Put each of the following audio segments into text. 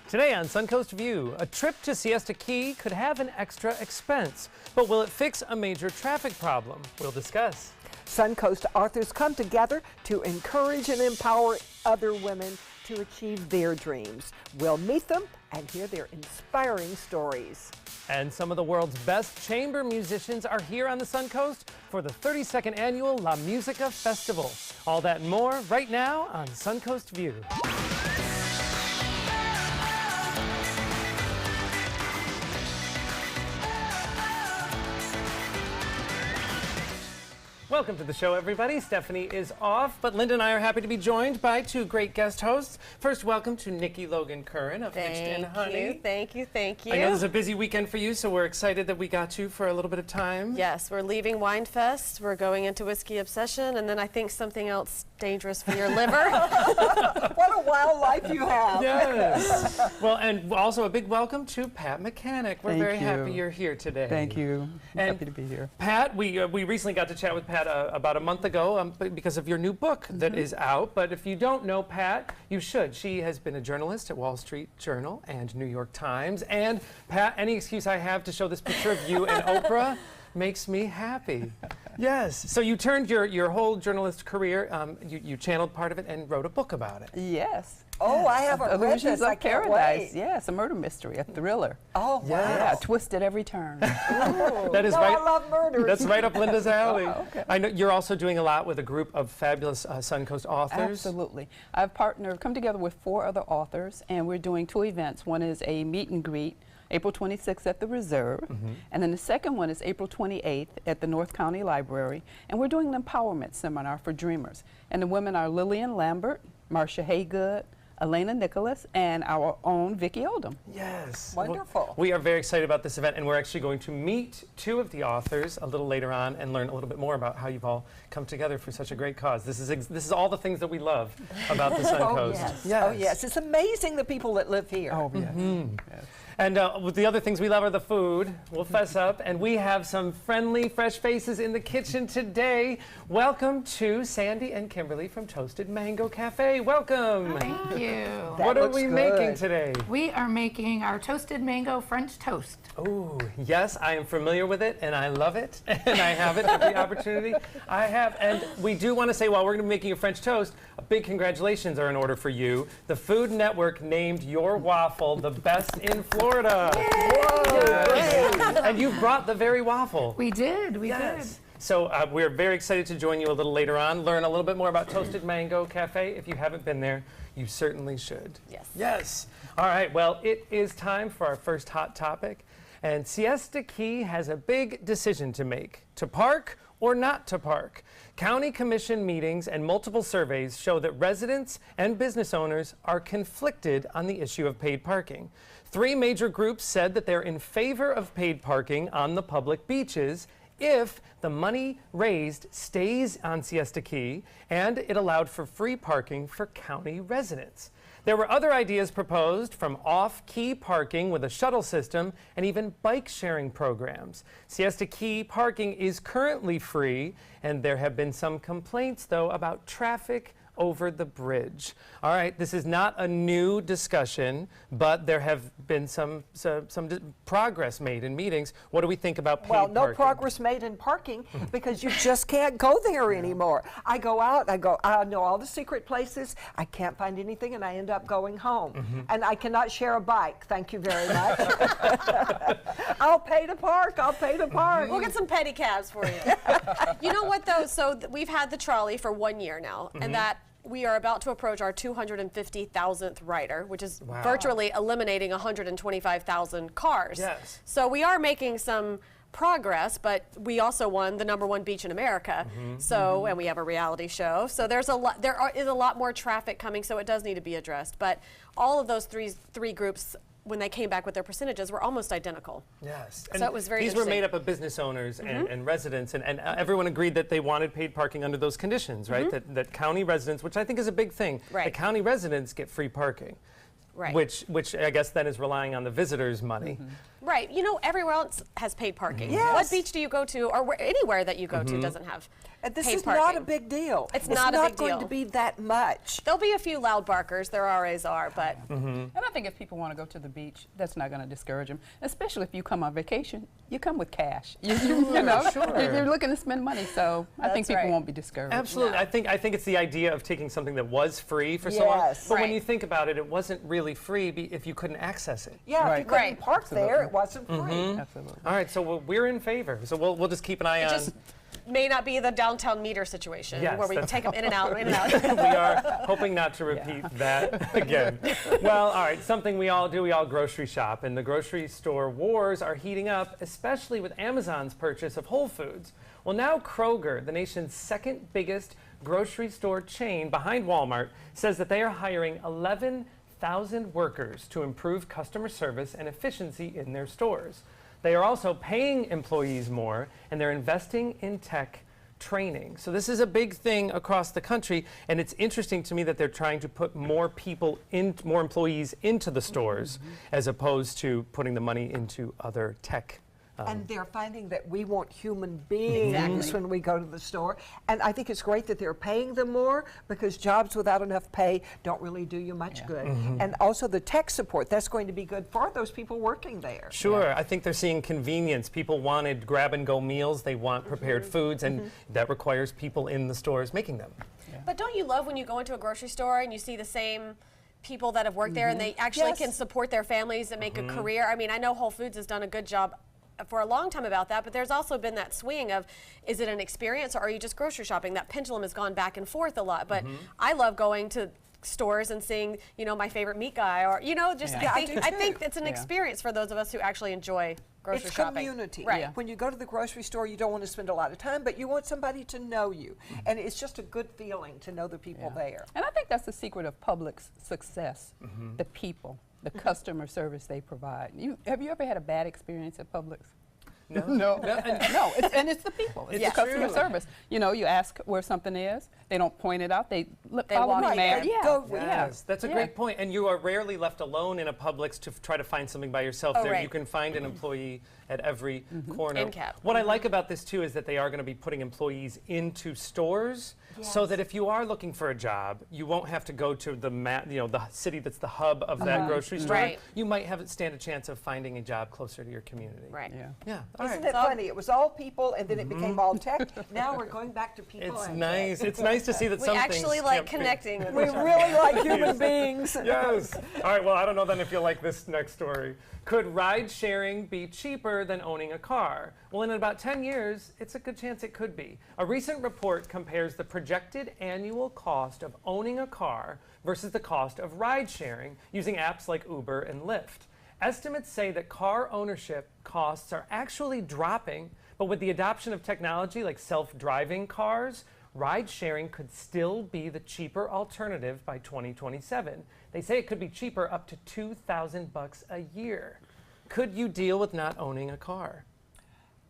Today on Suncoast View, a trip to Siesta Key could have an extra expense, but will it fix a major traffic problem? We'll discuss. Suncoast authors come together to encourage and empower other women to achieve their dreams. We'll meet them and hear their inspiring stories. And some of the world's best chamber musicians are here on the Suncoast for the 32nd annual La Musica Festival. All that and more right now on Suncoast View. Welcome to the show, everybody. Stephanie is off, but Linda and I are happy to be joined by two great guest hosts. First, welcome to Nikki Logan Curran of Hitched and Honey. Thank you. I know this is a busy weekend for you, so we're excited that we got you for a little bit of time. Yes, we're leaving Wine Fest. We're going into Whiskey Obsession, and then I think something else dangerous for your liver. What a wild life you have. Yes. Well, and also a big welcome to Pat Mechanic. We're very happy you're here today. Thank you. And happy to be here. Pat, we recently got to chat with Pat about a month ago because of your new book that is out. But if you don't know Pat, you should. She has been a journalist at Wall Street Journal and New York Times. And Pat, any excuse I have to show this picture of you and Oprah makes me happy. Yes. So you turned your whole journalist career, you channeled part of it and wrote a book about it. Yes. Oh, I haven't read Illusions this. of I can't Paradise. wait. Yes, a murder mystery, a thriller. Oh, wow. Yeah, twist at every turn. That is No, right. I love murders. That's right up Linda's alley. Oh, okay. I know you're also doing a lot with a group of fabulous Suncoast authors. Absolutely. I've come together with 4 other authors, and we're doing 2 events. One is a meet and greet, April 26th at the Reserve, and then the second one is April 28th at the North County Library, and we're doing an empowerment seminar for dreamers. And the women are Lillian Lambert, Marcia Haygood, Elena Nicholas, and our own Vicki Oldham. Yes. Wonderful. We are very excited about this event, and we're actually going to meet 2 of the authors a little later on and learn a little bit more about how you've all come together for such a great cause. This is all the things that we love about the Suncoast. Oh, yes. It's amazing the people that live here. Oh, yes. Yes. And with the other things we love are the food. We'll fess up. And we have some friendly, fresh faces in the kitchen today. Welcome to Sandy and Kimberly from Toasted Mango Cafe. Welcome. Thank you. What are we making today? We are making our toasted mango French toast. Oh, yes, I am familiar with it, and I love it, and I have it every opportunity I have. And we do want to say, while we're going to be making a French toast, a big congratulations are in order for you. The Food Network named your waffle the best in Florida. Whoa, Yes. And you brought the very waffle. We did. So we're very excited to join you a little later on, learn a little bit more about Toasted Mango Cafe. If you haven't been there, you certainly should. Yes. Yes. All right, well, it is time for our first hot topic. And Siesta Key has a big decision to make, to park or not to park. County commission meetings and multiple surveys show that residents and business owners are conflicted on the issue of paid parking. 3 major groups said that they're in favor of paid parking on the public beaches if the money raised stays on Siesta Key and it allowed for free parking for county residents. There were other ideas proposed, from off-key parking with a shuttle system and even bike-sharing programs. Siesta Key parking is currently free, and there have been some complaints, though, about traffic over the bridge. All right, this is not a new discussion, but there have been some progress made in meetings. What do we think about paid parking? Well, no progress made in parking because you just can't go there anymore. I go out, I know all the secret places, I can't find anything, and I end up going home. And I cannot share a bike, thank you very much. I'll pay to park, We'll get some pedicabs for you. You know what, though? So we've had the trolley for 1 year now, and that we are about to approach our 250,000th rider, which is virtually eliminating 125,000 cars. Yes. So we are making some progress, but we also won the #1 beach in America. And we have a reality show. So there is a lot more traffic coming, so it does need to be addressed. But all of those three groups, when they came back with their percentages, were almost identical. Yes. So it was very These were interesting. made up of business owners and residents, and everyone agreed that they wanted paid parking under those conditions, right? That county residents, which I think is a big thing, Right. the county residents get free parking. Right. Which I guess then is relying on the visitors' money. Right. You know, everywhere else has paid parking. Yes. What beach do you go to, or anywhere that you go to doesn't have And this paid is parking. not a big deal. It's not a big going deal. to be that much. There'll be a few loud barkers. There always are, but And I think if people want to go to the beach, that's not going to discourage them. Especially if you come on vacation, you come with cash. You know, sure. you're looking to spend money, so I think That's people right. won't be discouraged. Absolutely. No. I think it's the idea of taking something that was free for so long. Yes. But when Right. you think about it, it wasn't really free if you couldn't access it. Yeah, if you Right. couldn't Right. park there, it wasn't free. Absolutely. All right, so we're in favor. So we'll just keep an eye it on. just may not be the downtown meter situation Yes, where we that's- take them in and out, in and out. We are hoping not to repeat that again. Well, all right, something we all do, we all grocery shop, and the grocery store wars are heating up, especially with Amazon's purchase of Whole Foods. Well, now Kroger, the nation's second biggest grocery store chain behind Walmart, says that they are hiring 11,000 workers to improve customer service and efficiency in their stores. They are also paying employees more, and they're investing in tech training. So this is a big thing across the country, and it's interesting to me that they're trying to put more more employees into the stores, as opposed to putting the money into other tech. And they're finding that we want human beings when we go to the store. And I think it's great that they're paying them more, because jobs without enough pay don't really do you much good. And also the tech support, that's going to be good for those people working there. Sure, I think they're seeing convenience. People wanted grab-and-go meals, they want prepared foods, and that requires people in the stores making them. But don't you love when you go into a grocery store and you see the same people that have worked there and they actually Yes. can support their families and make a career? I mean, I know Whole Foods has done a good job for a long time about that, but there's also been that swing of, is it an experience or are you just grocery shopping? That pendulum has gone back and forth a lot, but I love going to stores and seeing, you know, my favorite meat guy, or, you know, just Yeah. I think it's an Yeah. experience for those of us who actually enjoy grocery It's shopping. community. Right. Yeah. When you go to the grocery store, you don't want to spend a lot of time, but you want somebody to know you. And it's just a good feeling to know the people there. And I think that's the secret of Publix success, the people, the customer service they provide. Have you ever had a bad experience at Publix? No. No, it's the people. It's It's the customer true. service. You know, you ask where something is, they don't point it out. They follow walk me, you man. there. Yeah, Go- Yes, that's a Yeah. great point. And you are rarely left alone in a Publix to try to find something by yourself. Oh, There, right. you can find an employee at every corner. End cap. What I like about this too is that they are going to be putting employees into stores, so that if you are looking for a job, you won't have to go to the city that's the hub of that grocery store. Right. You might stand a chance of finding a job closer to your community. Right. Yeah. Yeah. All Isn't right. it funny? It was all people, and then it became all tech. Now we're going back to people. It's and nice. It's nice to see that We some actually things like can't be- connecting with tech. We each other. really like human beings. Yes. All right, well, I don't know then if you'll like this next story. Could ride sharing be cheaper than owning a car? Well, in about 10 years, it's a good chance it could be. A recent report compares the projected annual cost of owning a car versus the cost of ride sharing using apps like Uber and Lyft. Estimates say that car ownership costs are actually dropping, but with the adoption of technology like self-driving cars, ride sharing could still be the cheaper alternative by 2027. They say it could be cheaper up to $2,000 a year. Could you deal with not owning a car?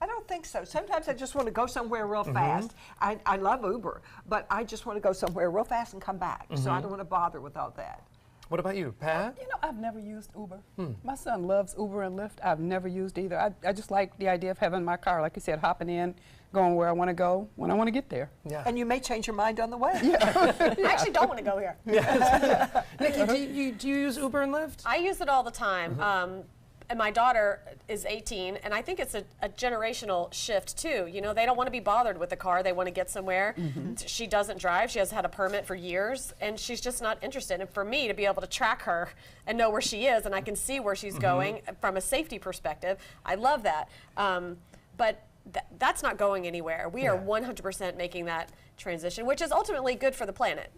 I don't think so. Sometimes I just want to go somewhere real fast. I love Uber, but I just want to go somewhere real fast and come back. So I don't want to bother with all that. What about you, Pat? You know, I've never used Uber. My son loves Uber and Lyft. I've never used either. I just like the idea of having my car, like you said, hopping in, going where I want to go when I want to get there. Yeah. And you may change your mind on the way. I actually don't want to go here. Nikki, do you use Uber and Lyft? I use it all the time. And my daughter is 18, and I think it's a generational shift too. You know, they don't want to be bothered with the car. They want to get somewhere. She doesn't drive. She has had a permit for years, and she's just not interested. And for me to be able to track her and know where she is, and I can see where she's going from a safety perspective, I love that. But that's not going anywhere. We are 100% making that transition, which is ultimately good for the planet.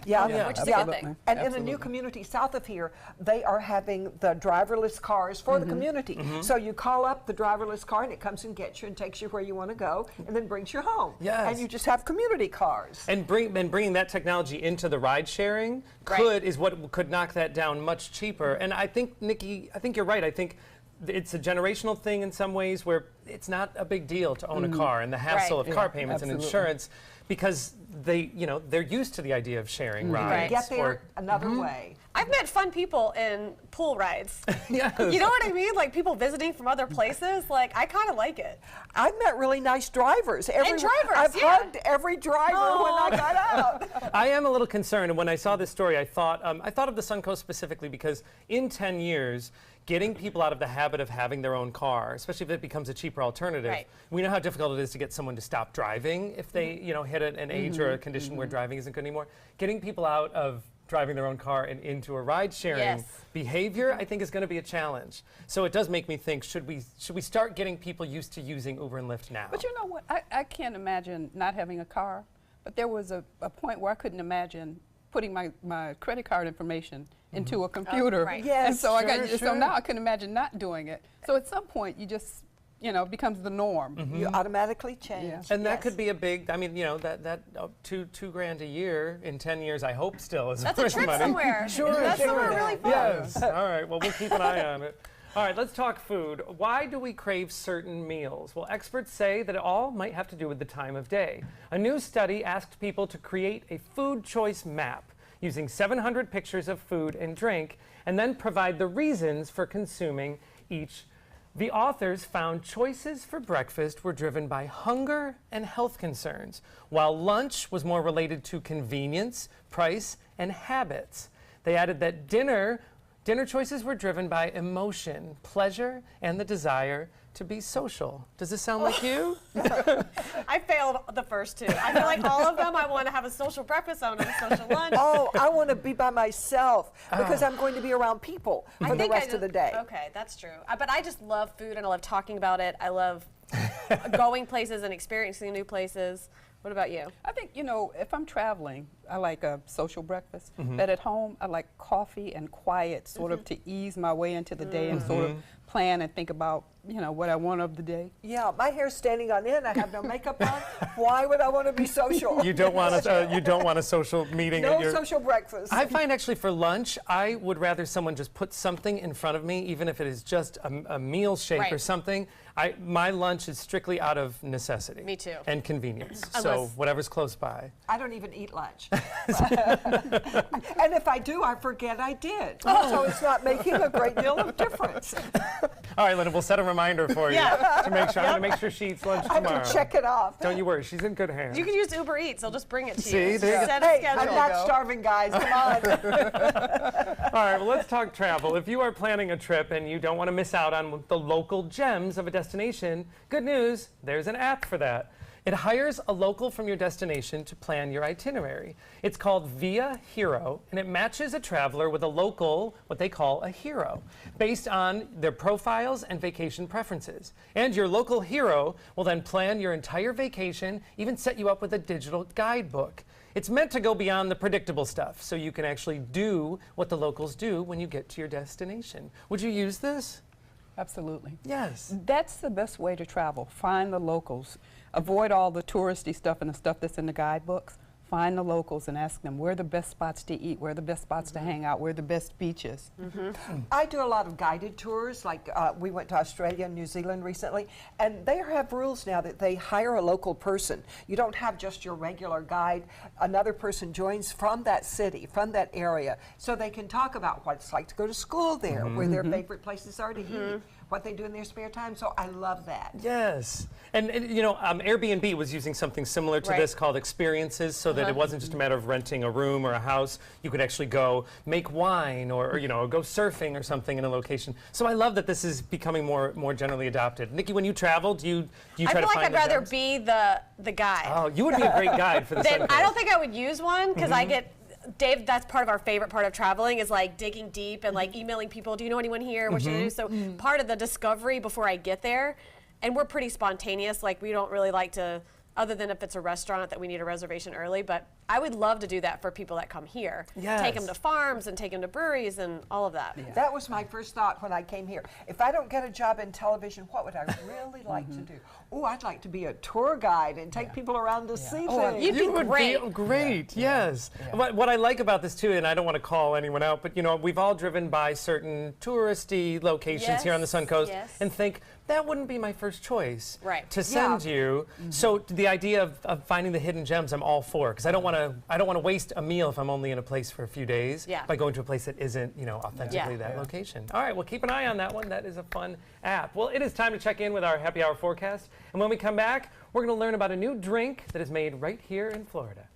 Yeah, Which is a good thing. And in a new community south of here, they are having the driverless cars for the community. So you call up the driverless car, and it comes and gets you and takes you where you want to go, and then brings you home. Yes. And you just have community cars. And bringing that technology into the ride sharing is what could knock that down much cheaper. And I think, Nikki, I think you're right. I think it's a generational thing in some ways where it's not a big deal to own a car and the hassle of car payments and absolutely. insurance, because they're used to the idea of sharing You rides. get there another way. I've met fun people in pool rides. Yes. You know what I mean? Like people visiting from other places. Like I kind of like it. I've met really nice drivers. drivers, I've yeah. hugged every driver when I got out. I am a little concerned, and when I saw this story, I thought of the Suncoast specifically because in 10 years, getting people out of the habit of having their own car, especially if it becomes a cheaper alternative, Right. we know how difficult it is to get someone to stop driving if they, hit an age or a condition where driving isn't good anymore. Getting people out of driving their own car and into a ride-sharing Yes. behavior, I think, is going to be a challenge. So it does make me think: should we start getting people used to using Uber and Lyft now? But you know what? I can't imagine not having a car. But there was a point where I couldn't imagine putting my credit card information into a computer. right. And Yes, so sure. so now I couldn't imagine not doing it. So at some point you just, becomes the norm. You automatically change. Yeah. And that Yes. could be a big, that $2,000 a year in 10 years, I hope still is That's a worth trip money. somewhere. Sure, That's sure. somewhere really fun. Yes. All right. Well, we'll keep an eye on it. All right. Let's talk food. Why do we crave certain meals? Well, experts say that it all might have to do with the time of day. A new study asked people to create a food choice map using 700 pictures of food and drink, and then provide the reasons for consuming each. The authors found choices for breakfast were driven by hunger and health concerns, while lunch was more related to convenience, price, and habits. They added that dinner choices were driven by emotion, pleasure, and the desire to be social. Does this sound like you? I failed the first two. I feel like all of them. I want to have a social breakfast. I want to have a social lunch. Oh, I want to be by myself because I'm going to be around people for the rest of the day. Okay, that's true. But I just love food and I love talking about it. I love going places and experiencing new places. What about you? I think, if I'm traveling, I like a social breakfast. But at home, I like coffee and quiet, sort of to ease my way into the day and sort of plan and think about, what I want of the day. Yeah, my hair's standing on end. I have no makeup on. Why would I want to be social? You don't want a social meeting at No your social breakfast. I find actually for lunch, I would rather someone just put something in front of me, even if it is just a meal shake or Right. something. My lunch is strictly out of necessity. Me too. And convenience. So Unless- whatever's close by. I don't even eat lunch. And if I do, I forget I did. So it's not making a great deal of difference. All right, Linda, we'll set a reminder for you Yeah. to make sure. I'm going to make sure she eats lunch I tomorrow. have to check it off. Don't you worry, she's in good hands. You can use Uber Eats. They'll just bring it to See, you. there you go. Set a Hey, schedule. I'm not starving, guys. Come on. All right, well, let's talk travel. If you are planning a trip and you don't want to miss out on the local gems of a destination, good news, there's an app for that. It hires a local from your destination to plan your itinerary. It's called Via Hero, and it matches a traveler with a local, what they call a hero, based on their profiles and vacation preferences. And your local hero will then plan your entire vacation, even set you up with a digital guidebook. It's meant to go beyond the predictable stuff, so you can actually do what the locals do when you get to your destination. Would you use this? Absolutely. Yes. That's the best way to travel. Find the locals. Avoid all the touristy stuff and the stuff that's in the guidebooks. Find the locals and ask them where are the best spots to eat, where are the best spots to hang out, where are the best beaches. I do a lot of guided tours, like we went to Australia and New Zealand recently, and they have rules now that they hire a local person. You don't have just your regular guide. Another person joins from that city, from that area, so they can talk about what it's like to go to school there, where their favorite places are to eat, what they do in their spare time. So I love that. Yes. And Airbnb was using something similar to Right. this called experiences, so that it wasn't just a matter of renting a room or a house. You could actually go make wine or go surfing or something in a location. So I love that this is becoming more generally adopted. Nikki, when you travel, do you I try feel to like find I'd the rather gems? be the guide. Oh, you would be a great guide for the Then Suncoast. I don't think I would use one because I get Dave. That's part of our favorite part of traveling is like digging deep and like emailing people. Do you know anyone here? What should I do? So part of the discovery before I get there, and we're pretty spontaneous. Like we don't really like to, other than if it's a restaurant that we need a reservation early. But I would love to do that for people that come here. Yes. Take them to farms and take them to breweries and all of that. That was my first thought when I came here. If I don't get a job in television, what would I really like to do? Oh, I'd like to be a tour guide and take people around to see things. You'd be would great. be great, yes. What I like about this too, and I don't want to call anyone out, but you know, we've all driven by certain touristy locations here on the Suncoast and think, that wouldn't be my first choice to send you. So the idea of finding the hidden gems, I'm all for, because I don't want to waste a meal if I'm only in a place for a few days by going to a place that isn't, you know, authentically that location. All right, well, keep an eye on that one. That is a fun app. Well, it is time to check in with our happy hour forecast, and when we come back, we're going to learn about a new drink that is made right here in Florida.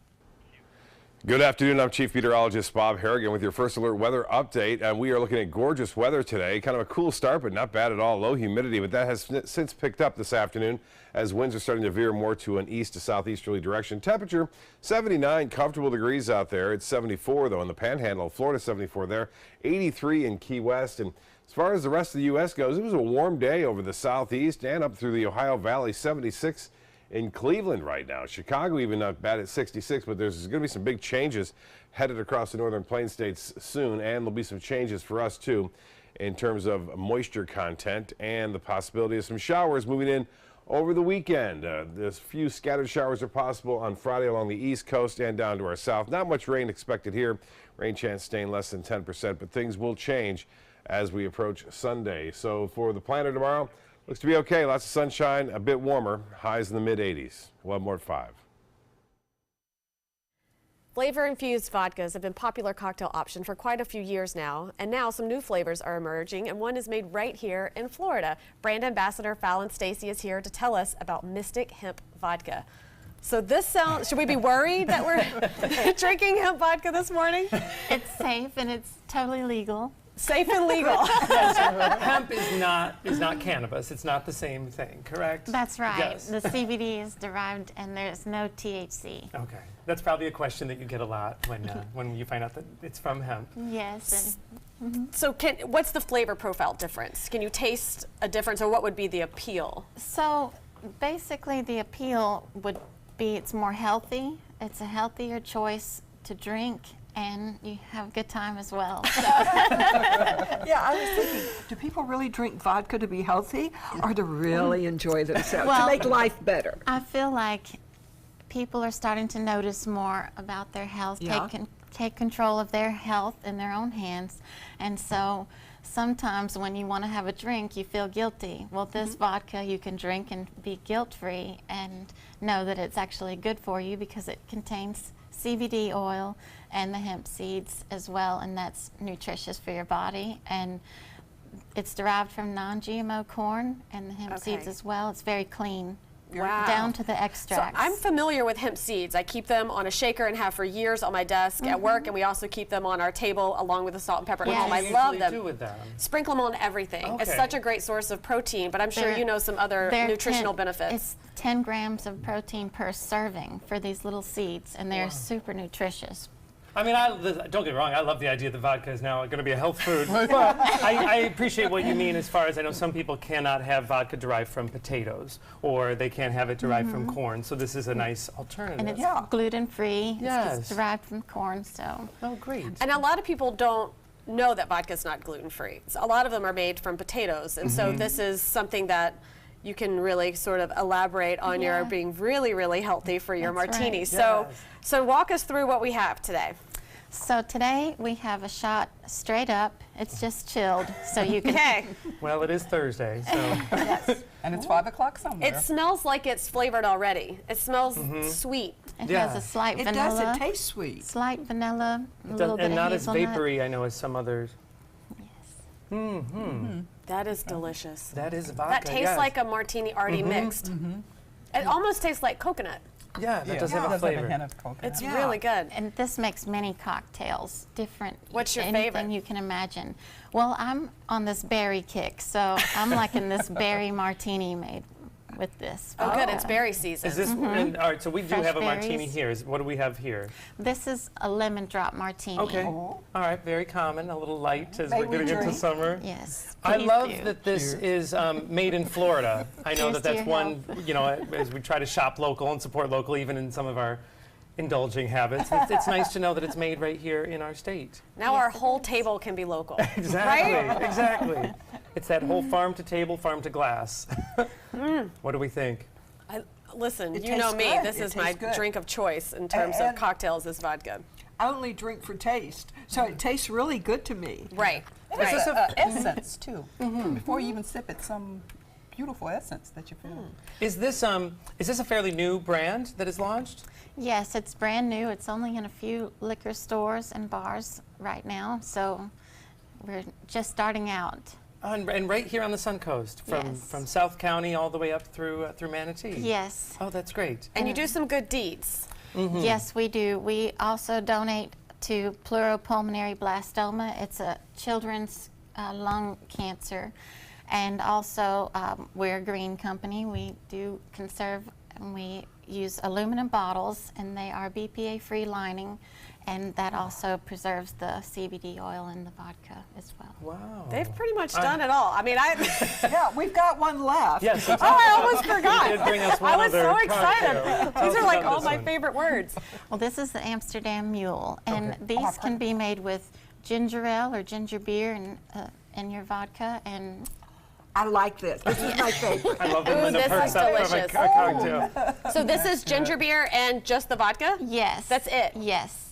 Good afternoon. I'm Chief Meteorologist Bob Harrigan with your first alert weather update. And we are looking at gorgeous weather today. Kind of a cool start, but not bad at all. Low humidity, but that has since picked up this afternoon as winds are starting to veer more to an east to southeasterly direction. Temperature 79 comfortable degrees out there. It's 74 though in the Panhandle of Florida, 74 there, 83 in Key West. And as far as the rest of the U.S. goes, it was a warm day over the southeast and up through the Ohio Valley, 76 in Cleveland right now. Chicago even not bad at 66, but there's going to be some big changes headed across the northern plain states soon, and there'll be some changes for us too in terms of moisture content and the possibility of some showers moving in over the weekend. There's a few scattered showers are possible on Friday along the east coast and down to our south. Not much rain expected here. Rain chance staying less than 10%, but things will change as we approach Sunday. So for the planner tomorrow, looks to be okay. Lots of sunshine, a bit warmer, highs in the mid-80s. We'll have more at 5. Flavor-infused vodkas have been a popular cocktail option for quite a few years now, and now some new flavors are emerging, and one is made right here in Florida. Brand Ambassador Fallon Stacy is here to tell us about Mystic Hemp Vodka. So this sounds, should we be worried that we're drinking hemp vodka this morning? It's safe and it's totally legal. Safe and legal. Hemp is not cannabis. It's not the same thing, correct? That's right. Yes. The CBD is derived and there's no THC. Okay. That's probably a question that you get a lot when you find out that it's from hemp. Yes. So what's the flavor profile difference? Can you taste a difference, or what would be the appeal? So basically the appeal would be it's more healthy. It's a healthier choice to drink, and you have a good time as well. So. Yeah, I was thinking, do people really drink vodka to be healthy or to really enjoy themselves, to make life better? I feel like people are starting to notice more about their health, take control of their health in their own hands. And so sometimes when you want to have a drink, you feel guilty. Well, this vodka you can drink and be guilt-free and know that it's actually good for you because it contains CBD oil and the hemp seeds as well, and that's nutritious for your body. And it's derived from non-GMO corn and the hemp seeds as well. It's very clean. Wow. Down to the extracts. So I'm familiar with hemp seeds. I keep them on a shaker and have for years on my desk at work, and we also keep them on our table along with the salt and pepper at home. I love them. Do with them? Sprinkle them on everything. It's such a great source of protein, but I'm sure you know some other nutritional benefits. It's 10 grams of protein per serving for these little seeds, and they're super nutritious. I mean, don't get me wrong, I love the idea that vodka is now going to be a health food, but I appreciate what you mean as far as I know some people cannot have vodka derived from potatoes, or they can't have it derived from corn, so this is a nice alternative. And it's gluten-free. Yes. It's derived from corn, so. Oh, great. And a lot of people don't know that vodka is not gluten-free. So a lot of them are made from potatoes, and so this is something that you can really sort of elaborate on your being really, really healthy for your martini. Right. So walk us through what we have today. So today we have a shot straight up. It's just chilled, so you can. Well, it is Thursday, so. And it's 5 o'clock somewhere. It smells like it's flavored already. It smells sweet. It has a slight vanilla. It does. It tastes sweet. Slight vanilla, a little bit and of not as hazelnut. vapory, I know, as some others. Yes. That is delicious. That is vodka. That tastes like a martini already mixed. It almost tastes like coconut. Yeah, that does have a It does flavor. have a hint of coconut. It's really good. And this makes many cocktails, different. What's your anything favorite? you can imagine. Well, I'm on this berry kick, so I'm liking this berry martini made with this. Oh, good. It's berry season. Is this, and, all right, so we do Fresh have a martini berries. here. What do we have here? This is a lemon drop martini. Okay. All right, very common, a little light as we're we getting into drink? summer. Yes. I please love do. that this is made in Florida. I know Cheers that to that's your one, you know, as we try to shop local and support local, even in some of our indulging habits. It's nice to know that it's made right here in our state. Now our whole table can be local. Exactly, Right? exactly. It's that whole farm to table, farm to glass. What do we think? Listen, It you know tastes me. good. This It is my tastes good. drink of choice in terms of And- cocktails is vodka. I only drink for taste, so it tastes really good to me. Right. Is this a Essence too. Before you even sip it, some beautiful essence that you feel. Is this a fairly new brand that is launched? Yes, it's brand new. It's only in a few liquor stores and bars right now, so we're just starting out. And right here on the Suncoast, Yes. from South County all the way up through Manatee. Yes. Oh, that's great. And you do some good deeds. Yes, we do. We also donate to pleuropulmonary blastoma. It's a children's lung cancer. And also, we're a green company. We do conserve, and we use aluminum bottles, and they are BPA-free lining, and that also preserves the CBD oil in the vodka as well. Wow. They've pretty much done it all. I mean, Yeah, we've got one left. Yes. I almost forgot. You did bring us one I was other so excited. cocktail. Tell These us are like about all this my one. favorite words. Well, this is the Amsterdam Mule, and these can be made with ginger ale or ginger beer in your vodka, and I like this. This is my favorite. I love it Ooh, when the this perks is up from a delicious. cocktail. So this is ginger beer and just the vodka? yes. That's it? Yes.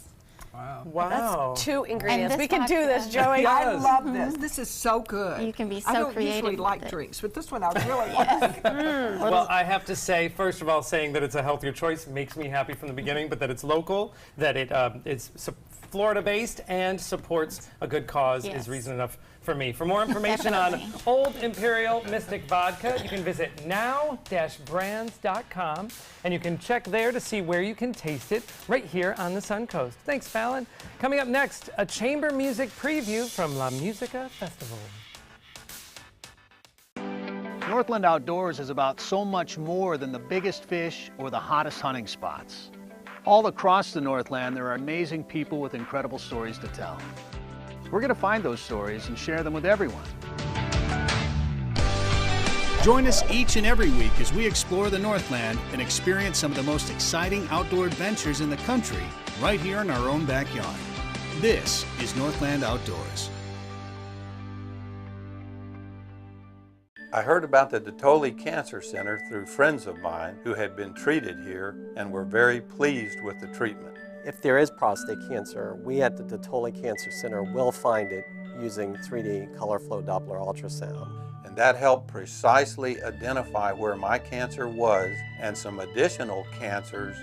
Wow. That's 2 ingredients. this We can do this, vodka- Joey. I Yes. love this. This is so good. You can be I so don't usually creative like with it. drinks, but this one I really like. Well, I have to say, first of all, saying that it's a healthier choice makes me happy from the beginning, but that it's local, that it's Florida-based and supports a good cause Yes. is reason enough for me. For more information on Definitely. Old Imperial Mystic Vodka, you can visit now-brands.com, and you can check there to see where you can taste it right here on the Suncoast. Thanks, Fallon. Coming up next, a chamber music preview from La Musica Festival. Northland Outdoors is about so much more than the biggest fish or the hottest hunting spots. All across the Northland, there are amazing people with incredible stories to tell. We're going to find those stories and share them with everyone. Join us each and every week as we explore the Northland and experience some of the most exciting outdoor adventures in the country right here in our own backyard. This is Northland Outdoors. I heard about the Detoli Cancer Center through friends of mine who had been treated here and were very pleased with the treatment. If there is prostate cancer, we at the Detoli Cancer Center will find it using 3D color flow Doppler ultrasound. And that helped precisely identify where my cancer was and some additional cancers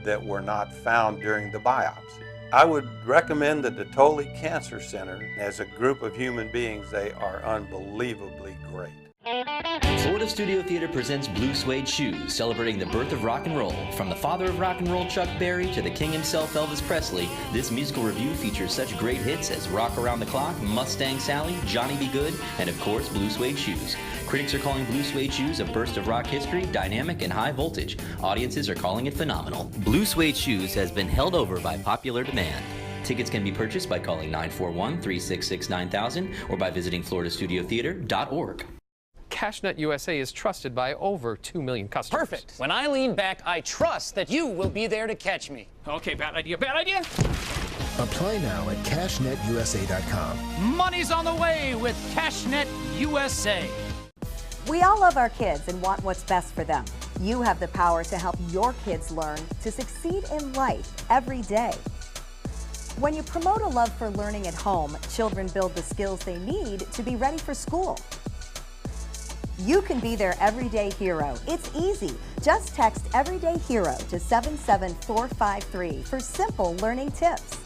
that were not found during the biopsy. I would recommend the Detoli Cancer Center. As a group of human beings, they are unbelievably great. Florida Studio Theater presents Blue Suede Shoes, celebrating the birth of rock and roll. From the father of rock and roll, Chuck Berry, to the king himself, Elvis Presley, this musical review features such great hits as Rock Around the Clock, Mustang Sally, Johnny Be Good, and of course, Blue Suede Shoes. Critics are calling Blue Suede Shoes a burst of rock history, dynamic and high voltage. Audiences are calling it phenomenal. Blue Suede Shoes has been held over by popular demand. Tickets can be purchased by calling 941-366-9000 or by visiting FloridaStudioTheater.org. CashNet USA is trusted by over 2 million customers. Perfect. When I lean back, I trust that you will be there to catch me. Okay, bad idea, bad idea. Apply now at CashNetUSA.com. Money's on the way with CashNet USA. We all love our kids and want what's best for them. You have the power to help your kids learn to succeed in life every day. When you promote a love for learning at home, children build the skills they need to be ready for school. You can be their everyday hero. It's easy. Just text Everyday Hero to 77453 for simple learning tips.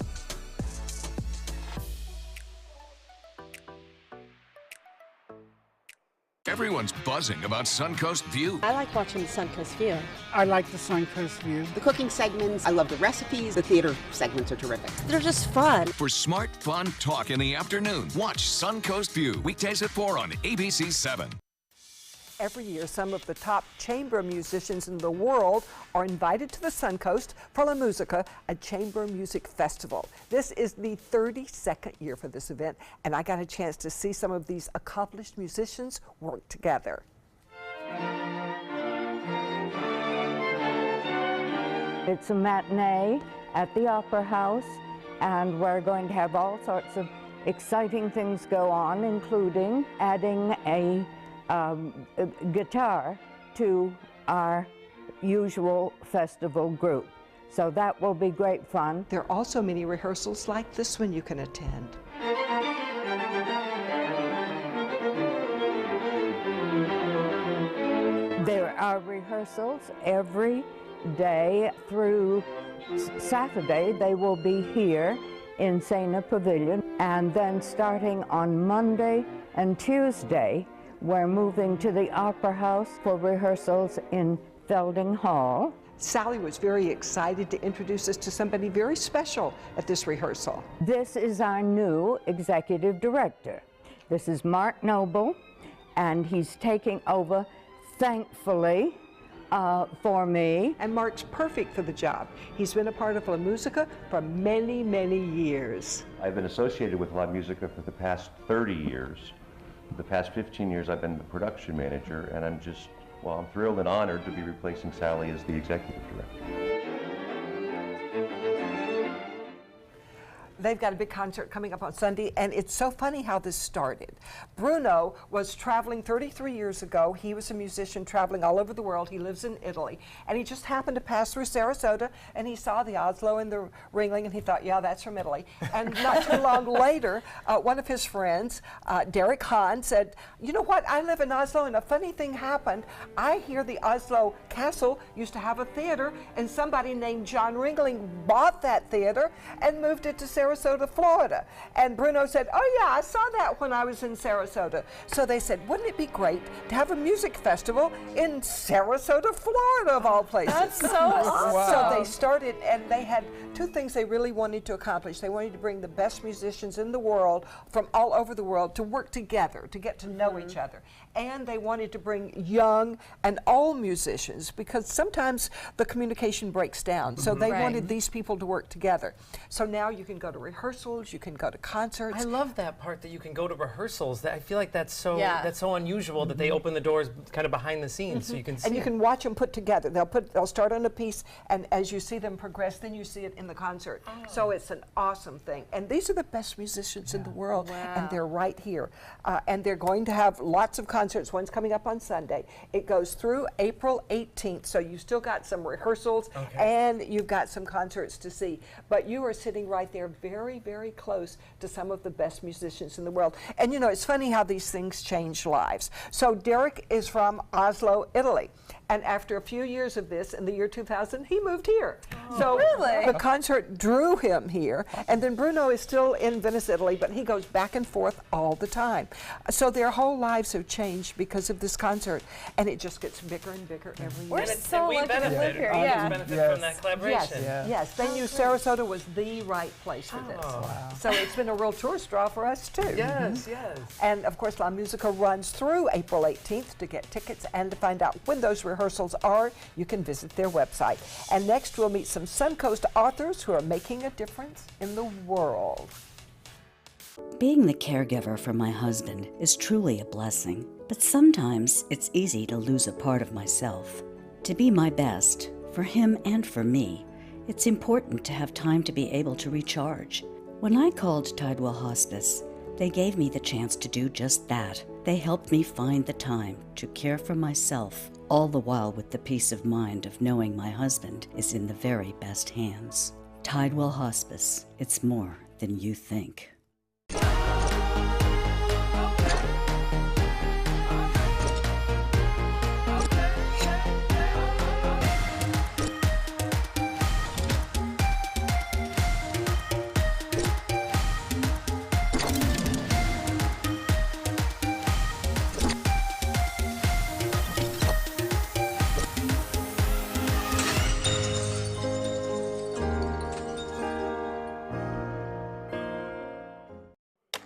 Everyone's buzzing about Suncoast View. I like watching the Suncoast View. I like the Suncoast View. The cooking segments, I love the recipes. The theater segments are terrific. They're just fun. For smart, fun talk in the afternoon, watch Suncoast View, weekdays at 4 on ABC 7. Every year, some of the top chamber musicians in the world are invited to the Suncoast for La Musica, a chamber music festival. This is the 32nd year for this event, and I got a chance to see some of these accomplished musicians work together. It's a matinee at the Opera House, and we're going to have all sorts of exciting things go on, including adding a guitar to our usual festival group. So that will be great fun. There are also many rehearsals like this one you can attend. There are rehearsals every day through Saturday. They will be here in Sena Pavilion, and then starting on Monday and Tuesday, we're moving to the Opera House for rehearsals in Felding Hall. Sally was very excited to introduce us to somebody very special at this rehearsal. This is our new executive director. This is Mark Noble, and he's taking over, thankfully, for me. And Mark's perfect for the job. He's been a part of La Musica for many, many years. I've been associated with La Musica for the past 30 years. The past 15 years I've been the production manager, and I'm thrilled and honored to be replacing Sally as the executive director. They've got a big concert coming up on Sunday, and it's so funny how this started. Bruno was traveling 33 years ago. He was a musician traveling all over the world. He lives in Italy, and he just happened to pass through Sarasota, and he saw the Oslo and the Ringling, and he thought, yeah, that's from Italy. And not too long later, one of his friends, Derek Hahn, said, you know what, I live in Oslo, and a funny thing happened. I hear the Oslo Castle used to have a theater, and somebody named John Ringling bought that theater and moved it to Sarasota, Florida. And Bruno said, oh yeah, I saw that when I was in Sarasota. So they said, wouldn't it be great to have a music festival in Sarasota, Florida, of all places? That's so awesome. Wow. So they started, and they had two things they really wanted to accomplish. They wanted to bring the best musicians in the world from all over the world to work together, to get to know each other. And they wanted to bring young and old musicians, because sometimes the communication breaks down. So they wanted these people to work together. So now you can go to rehearsals, you can go to concerts. I love that part that you can go to rehearsals. I feel like that's so unusual that they open the doors kind of behind the scenes so you can see. And you can watch them put together. They'll start on a piece, and as you see them progress, then you see it in the concert. So it's an awesome thing. And these are the best musicians in the world, and they're right here. And they're going to have lots of concerts. One's coming up on Sunday. It goes through April 18th, so you still got some rehearsals and you've got some concerts to see. But you are sitting right there very, very close to some of the best musicians in the world. And you know, it's funny how these things change lives. So Derek is from Oslo, Italy. And after a few years of this, in the year 2000, he moved here. So the concert drew him here. And then Bruno is still in Venice, Italy, but he goes back and forth all the time. So their whole lives have changed because of this concert. And it just gets bigger and bigger every year. We're so lucky to live here. We benefit from that collaboration. Yes, they knew Sarasota was the right place for this. So it's been a real tourist draw for us, too. Yes, yes. And, of course, La Musica runs through April 18th. To get tickets and to find out when those rehearsals are, you can visit their website. And next, we'll meet some Suncoast authors who are making a difference in the world. Being the caregiver for my husband is truly a blessing, but sometimes it's easy to lose a part of myself. To be my best, for him and for me, it's important to have time to be able to recharge. When I called Tidewell Hospice, they gave me the chance to do just that. They helped me find the time to care for myself, all the while with the peace of mind of knowing my husband is in the very best hands. Tidewell Hospice, it's more than you think.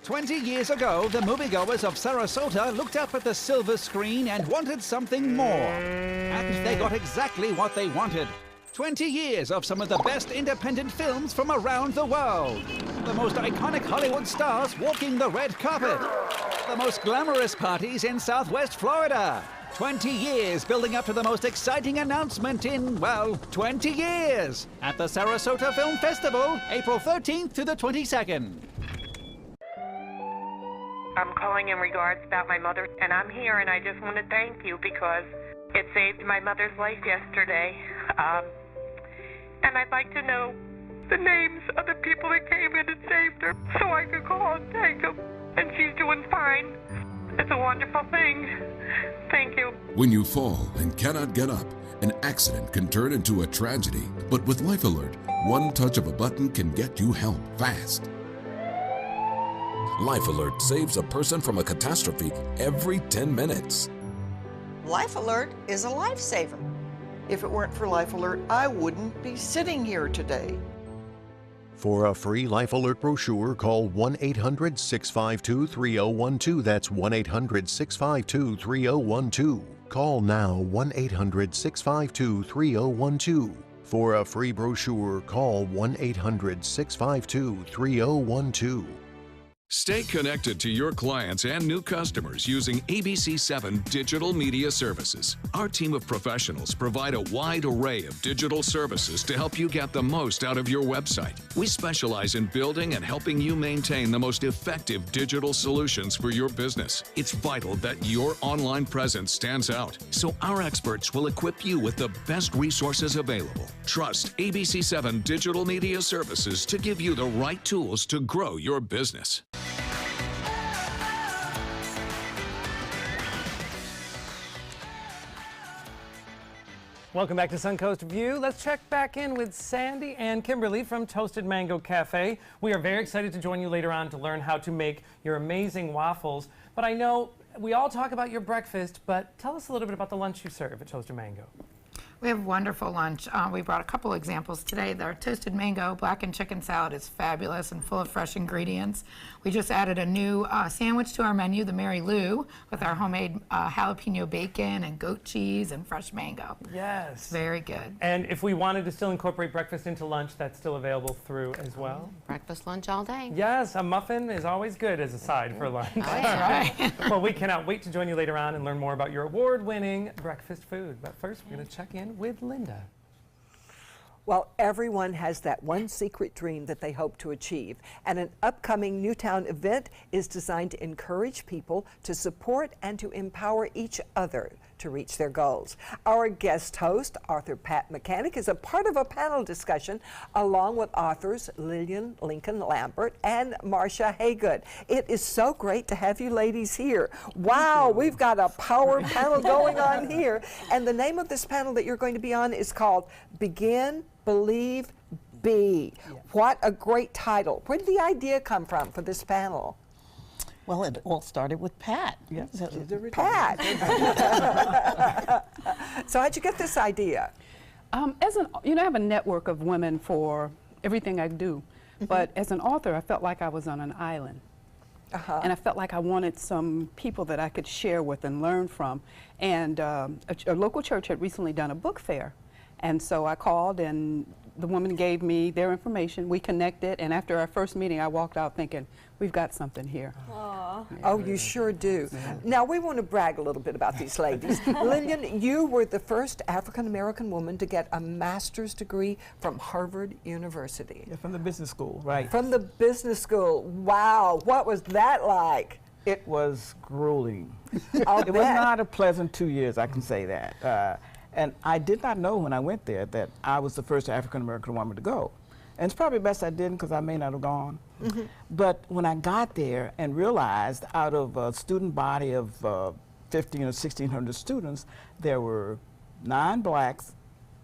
20 years ago, the moviegoers of Sarasota looked up at the silver screen and wanted something more. And they got exactly what they wanted. 20 years of some of the best independent films from around the world. The most iconic Hollywood stars walking the red carpet. The most glamorous parties in Southwest Florida. 20 years building up to the most exciting announcement in, well, 20 years at the Sarasota Film Festival, April 13th to the 22nd. I'm calling in regards about my mother, and I'm here, and I just want to thank you because it saved my mother's life yesterday. And I'd like to know the names of the people that came in and saved her so I could call and thank them. And she's doing fine. It's a wonderful thing. Thank you. When you fall and cannot get up, an accident can turn into a tragedy. But with Life Alert, one touch of a button can get you help fast. Life Alert saves a person from a catastrophe every 10 minutes. Life Alert is a lifesaver. If it weren't for Life Alert, I wouldn't be sitting here today. For a free Life Alert brochure, call 1-800-652-3012. That's 1-800-652-3012. Call now 1-800-652-3012. For a free brochure, call 1-800-652-3012. Stay connected to your clients and new customers using ABC7 Digital Media Services. Our team of professionals provide a wide array of digital services to help you get the most out of your website. We specialize in building and helping you maintain the most effective digital solutions for your business. It's vital that your online presence stands out, so our experts will equip you with the best resources available. Trust ABC7 Digital Media Services to give you the right tools to grow your business. Welcome back to Suncoast View. Let's check back in with Sandy and Kimberly from Toasted Mango Cafe. We are very excited to join you later on to learn how to make your amazing waffles. But I know we all talk about your breakfast, but tell us a little bit about the lunch you serve at Toasted Mango. We have wonderful lunch. We brought a couple examples today. Our toasted mango blackened chicken salad is fabulous and full of fresh ingredients. We just added a new sandwich to our menu, the Mary Lou, with our homemade jalapeno bacon and goat cheese and fresh mango. Yes. It's very good. And if we wanted to still incorporate breakfast into lunch, that's still available through as well? Breakfast, lunch all day. Yes, a muffin is always good as a side for lunch. Oh, yeah. Right. Well, we cannot wait to join you later on and learn more about your award-winning breakfast food. But first, we're going to check in with Linda. Well, everyone has that one secret dream that they hope to achieve, and an upcoming Newtown event is designed to encourage people to support and to empower each other to reach their goals. Our guest host, author Pat Mechanic, is a part of a panel discussion along with authors Lillian Lincoln Lambert and Marcia Haygood. It is so great to have you ladies here. Wow, we've got a power panel going on here. And the name of this panel that you're going to be on is called Begin, Believe, Be. What a great title. Where did the idea come from for this panel? Well, it all started with Pat. Yes, Pat. So how'd you get this idea? I have a network of women for everything I do, but as an author, I felt like I was on an island. And I felt like I wanted some people that I could share with and learn from. And a local church had recently done a book fair. And so I called, and the woman gave me their information. We connected, and after our first meeting, I walked out thinking, we've got something here. Aww. Oh, you sure do. Now, we want to brag a little bit about these ladies. Lillian, you were the first African-American woman to get a master's degree from Harvard University. Yeah, from the business school, right. From the business school. Wow, what was that like? It was grueling. It was not a pleasant 2 years, I can say that. And I did not know when I went there that I was the first African-American woman to go. And it's probably best I didn't, because I may not have gone. But when I got there and realized out of a student body of 1,500 or 1,600 students, there were 9 blacks,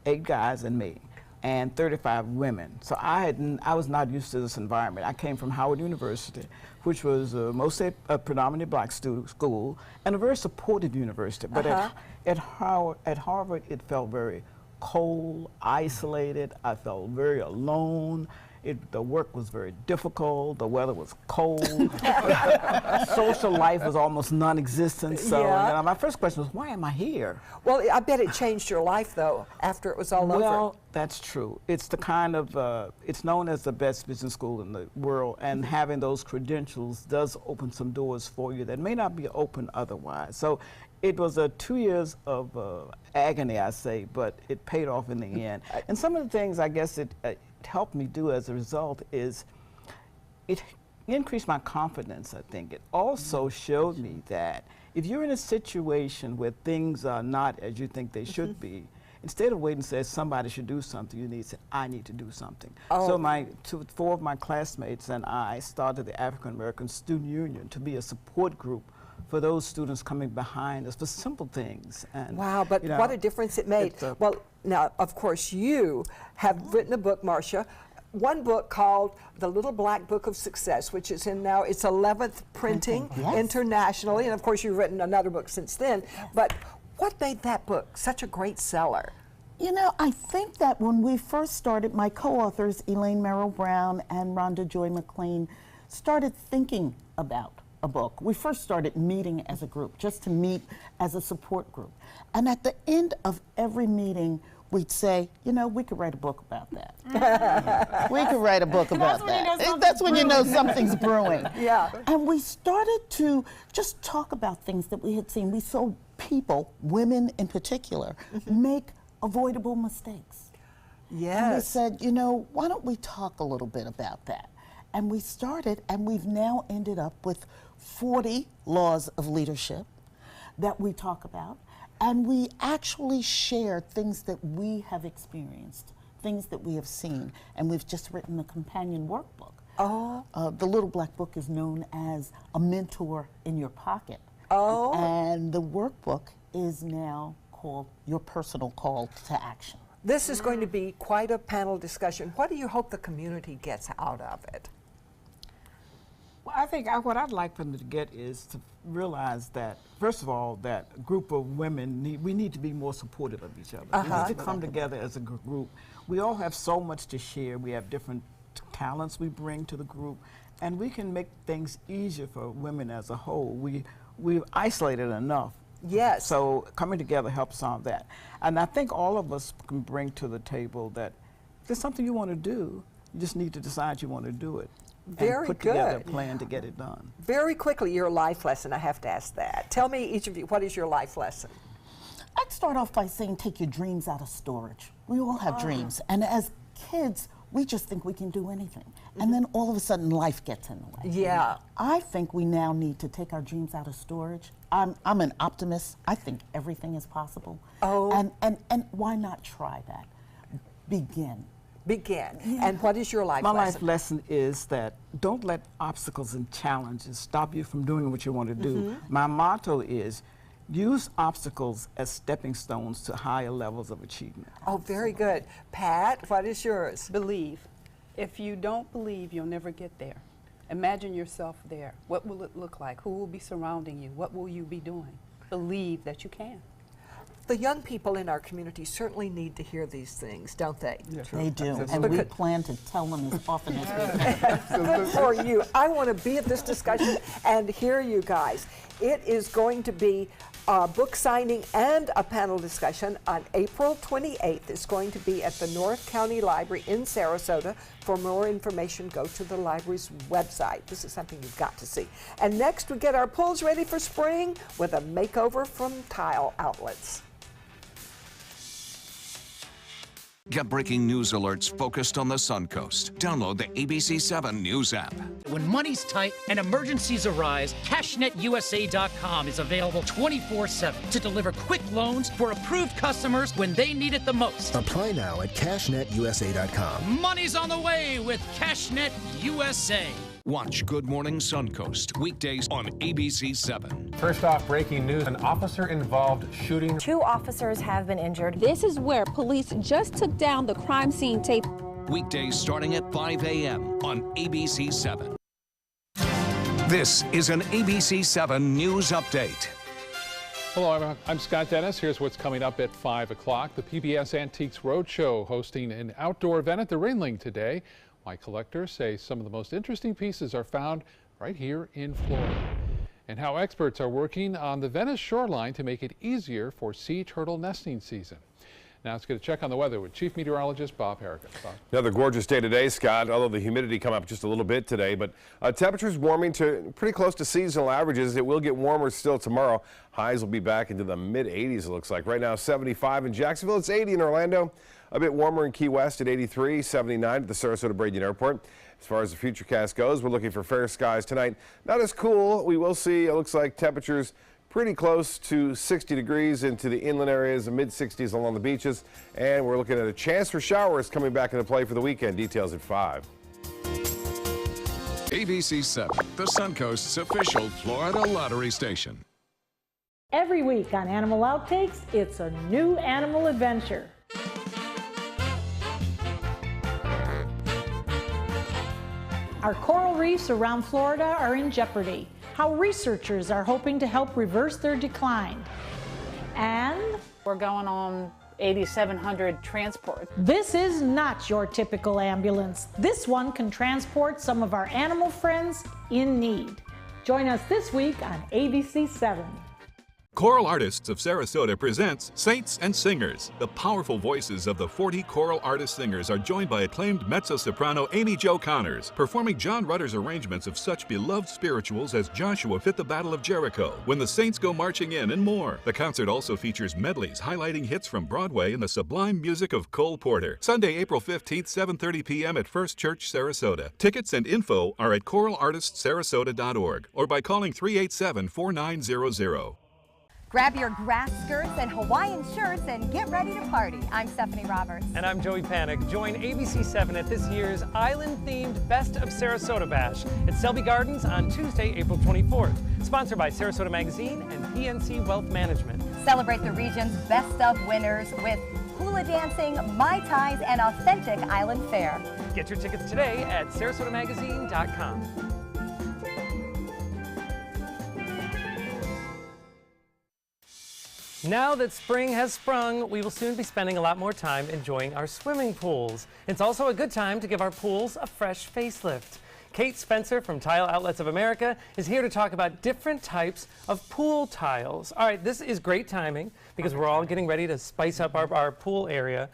8 guys, and me, and 35 women. So I was not used to this environment. I came from Howard University, which was mostly a predominantly black school and a very supportive university. But at Harvard, it felt very cold, isolated. I felt very alone. The work was very difficult. The weather was cold. Social life was almost non-existent. So my first question was, why am I here? Well, I bet it changed your life, though, after it was all over. Well, that's true. It's the kind of, it's known as the best business school in the world, and having those credentials does open some doors for you that may not be open otherwise. So it was 2 years of agony, I say, but it paid off in the end. And some of the things I guess it helped me do as a result is it increased my confidence, I think. It also showed me that if you're in a situation where things are not as you think they should be, instead of waiting and say somebody should do something, you need to say, I need to do something. So four of my classmates and I started the African American Student Union to be a support group for those students coming behind us for simple things. And, wow, but what a difference it made. Well, now, of course, you have written a book, Marcia, one book called The Little Black Book of Success, which is in now its 11th printing internationally, and of course you've written another book since then, but what made that book such a great seller? You know, I think that when we first started, my co-authors, Elaine Merrill Brown and Rhonda Joy McLean, started thinking about a book. We first started meeting as a group, just to meet as a support group. And at the end of every meeting, we'd say, you know, we could write a book about that. We could write a book about that. That's when you know something's brewing. Yeah. And we started to just talk about things that we had seen. We saw people, women in particular, make avoidable mistakes. Yes. And we said, you know, why don't we talk a little bit about that? And we started, and we've now ended up with 40 laws of leadership that we talk about. And we actually share things that we have experienced, things that we have seen. And we've just written a companion workbook. The Little Black Book is known as a mentor in your pocket. And the workbook is now called Your Personal Call to Action. This is going to be quite a panel discussion. What do you hope the community gets out of it? Well, I think what I'd like for them to get is to realize that, first of all, that a group of women, we need to be more supportive of each other. We need to come together as a group. We all have so much to share. We have different talents we bring to the group, and we can make things easier for women as a whole. We've isolated enough. Yes. So coming together helps solve that. And I think all of us can bring to the table that if there's something you want to do, you just need to decide you want to do it. Very and put good. together a plan to get it done. Very quickly, your life lesson, I have to ask that. Tell me, each of you, what is your life lesson? I'd start off by saying take your dreams out of storage. We all have dreams. And as kids, we just think we can do anything. And then all of a sudden, life gets in the way. Yeah. I think we now need to take our dreams out of storage. I'm an optimist. I think everything is possible. And why not try that? Begin. Begin. Yeah. And what is your life lesson? My life lesson is that don't let obstacles and challenges stop you from doing what you want to do. My motto is use obstacles as stepping stones to higher levels of achievement. Oh, very good. Pat, what is yours? Believe. If you don't believe, you'll never get there. Imagine yourself there. What will it look like? Who will be surrounding you? What will you be doing? Believe that you can. The young people in our community certainly need to hear these things, don't they? Yeah, they do, and we plan to tell them as often as we can. Good for you. I want to be at this discussion and hear you guys. It is going to be a book signing and a panel discussion on April 28th. It's going to be at the North County Library in Sarasota. For more information, go to the library's website. This is something you've got to see. And next, we get our pools ready for spring with a makeover from Tile Outlets. Get breaking news alerts focused on the Suncoast. Download the ABC7 News app. When money's tight and emergencies arise, CashNetUSA.com is available 24/7 to deliver quick loans for approved customers when they need it the most. Apply now at CashNetUSA.com. Money's on the way with CashNet USA. Watch Good Morning Suncoast weekdays on ABC7. First off, breaking news, an officer-involved shooting. 2 officers have been injured. This is where police just took down the crime scene tape. Weekdays starting at 5 a.m. on ABC7. This is an ABC7 News Update. Hello, I'm Scott Dennis. Here's what's coming up at 5 o'clock. The PBS Antiques Roadshow hosting an outdoor event at the Ringling today. My collectors say some of the most interesting pieces are found right here in Florida, and how experts are working on the Venice shoreline to make it easier for sea turtle nesting season. Now let's get a check on the weather with Chief Meteorologist Bob Harrigan. Bob. Another gorgeous day today, Scott, although the humidity come up just a little bit today, but temperatures warming to pretty close to seasonal averages. It will get warmer still tomorrow. Highs will be back into the mid-80s, it looks like. Right now, 75 in Jacksonville. It's 80 in Orlando. A bit warmer in Key West at 83, 79 at the Sarasota-Braden Airport. As far as the futurecast goes, we're looking for fair skies tonight. Not as cool. We will see, it looks like, temperatures pretty close to 60 degrees into the inland areas, the mid-60s along the beaches. And we're looking at a chance for showers coming back into play for the weekend. Details at 5. ABC 7, the Suncoast's official Florida lottery station. Every week on Animal Outtakes, it's a new animal adventure. Our coral reefs around Florida are in jeopardy. How researchers are hoping to help reverse their decline. And we're going on 8,700 transports. This is not your typical ambulance. This one can transport some of our animal friends in need. Join us this week on ABC 7. Choral Artists of Sarasota presents Saints and Singers. The powerful voices of the 40 choral artist singers are joined by acclaimed mezzo-soprano Amy Jo Connors, performing John Rutter's arrangements of such beloved spirituals as Joshua Fit the Battle of Jericho, When the Saints Go Marching In, and more. The concert also features medleys highlighting hits from Broadway and the sublime music of Cole Porter. Sunday, April 15th, 7:30 p.m. at First Church, Sarasota. Tickets and info are at choralartistsarasota.org or by calling 387-4900. Grab your grass skirts and Hawaiian shirts and get ready to party. I'm Stephanie Roberts. And I'm Joey Panic. Join ABC 7 at this year's island-themed Best of Sarasota Bash at Selby Gardens on Tuesday, April 24th. Sponsored by Sarasota Magazine and PNC Wealth Management. Celebrate the region's best of winners with hula dancing, Mai Tais, and authentic island fare. Get your tickets today at sarasotamagazine.com. Now that spring has sprung, we will soon be spending a lot more time enjoying our swimming pools. It's also a good time to give our pools a fresh facelift. Kate Spencer from Tile Outlets of America is here to talk about different types of pool tiles. All right, this is great timing because we're all getting ready to spice up our pool area.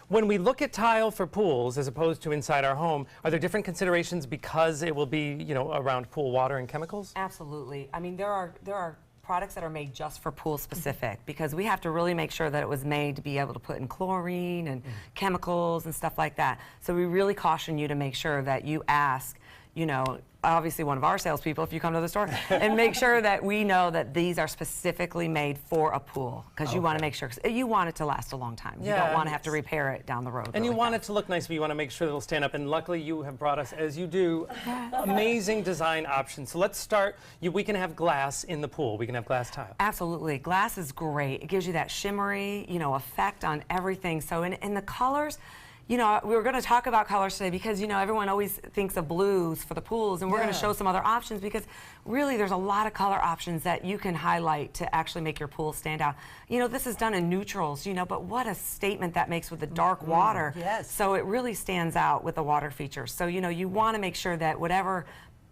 When we look at tile for pools as opposed to inside our home, are there different considerations because it will be, around pool water and chemicals? Absolutely. I mean, there are products that are made just for pool specific because we have to really make sure that it was made to be able to put in chlorine and chemicals and stuff like that. So we really caution you to make sure that you ask, obviously one of our salespeople if you come to the store, and make sure that we know that these are specifically made for a pool because you want to make sure, you want it to last a long time. You don't want to have to repair it down the road. And you want it to look nice, but you want to make sure that it'll stand up. And luckily you have brought us, as you do, amazing design options. So let's start. We can have glass in the pool. We can have glass tile. Absolutely. Glass is great. It gives you that shimmery, effect on everything. So in the colors, we were going to talk about colors today because, everyone always thinks of blues for the pools, and we're going to show some other options because really there's a lot of color options that you can highlight to actually make your pool stand out. This is done in neutrals, but what a statement that makes with the dark water. Yes. So it really stands out with the water features. So, you want to make sure that whatever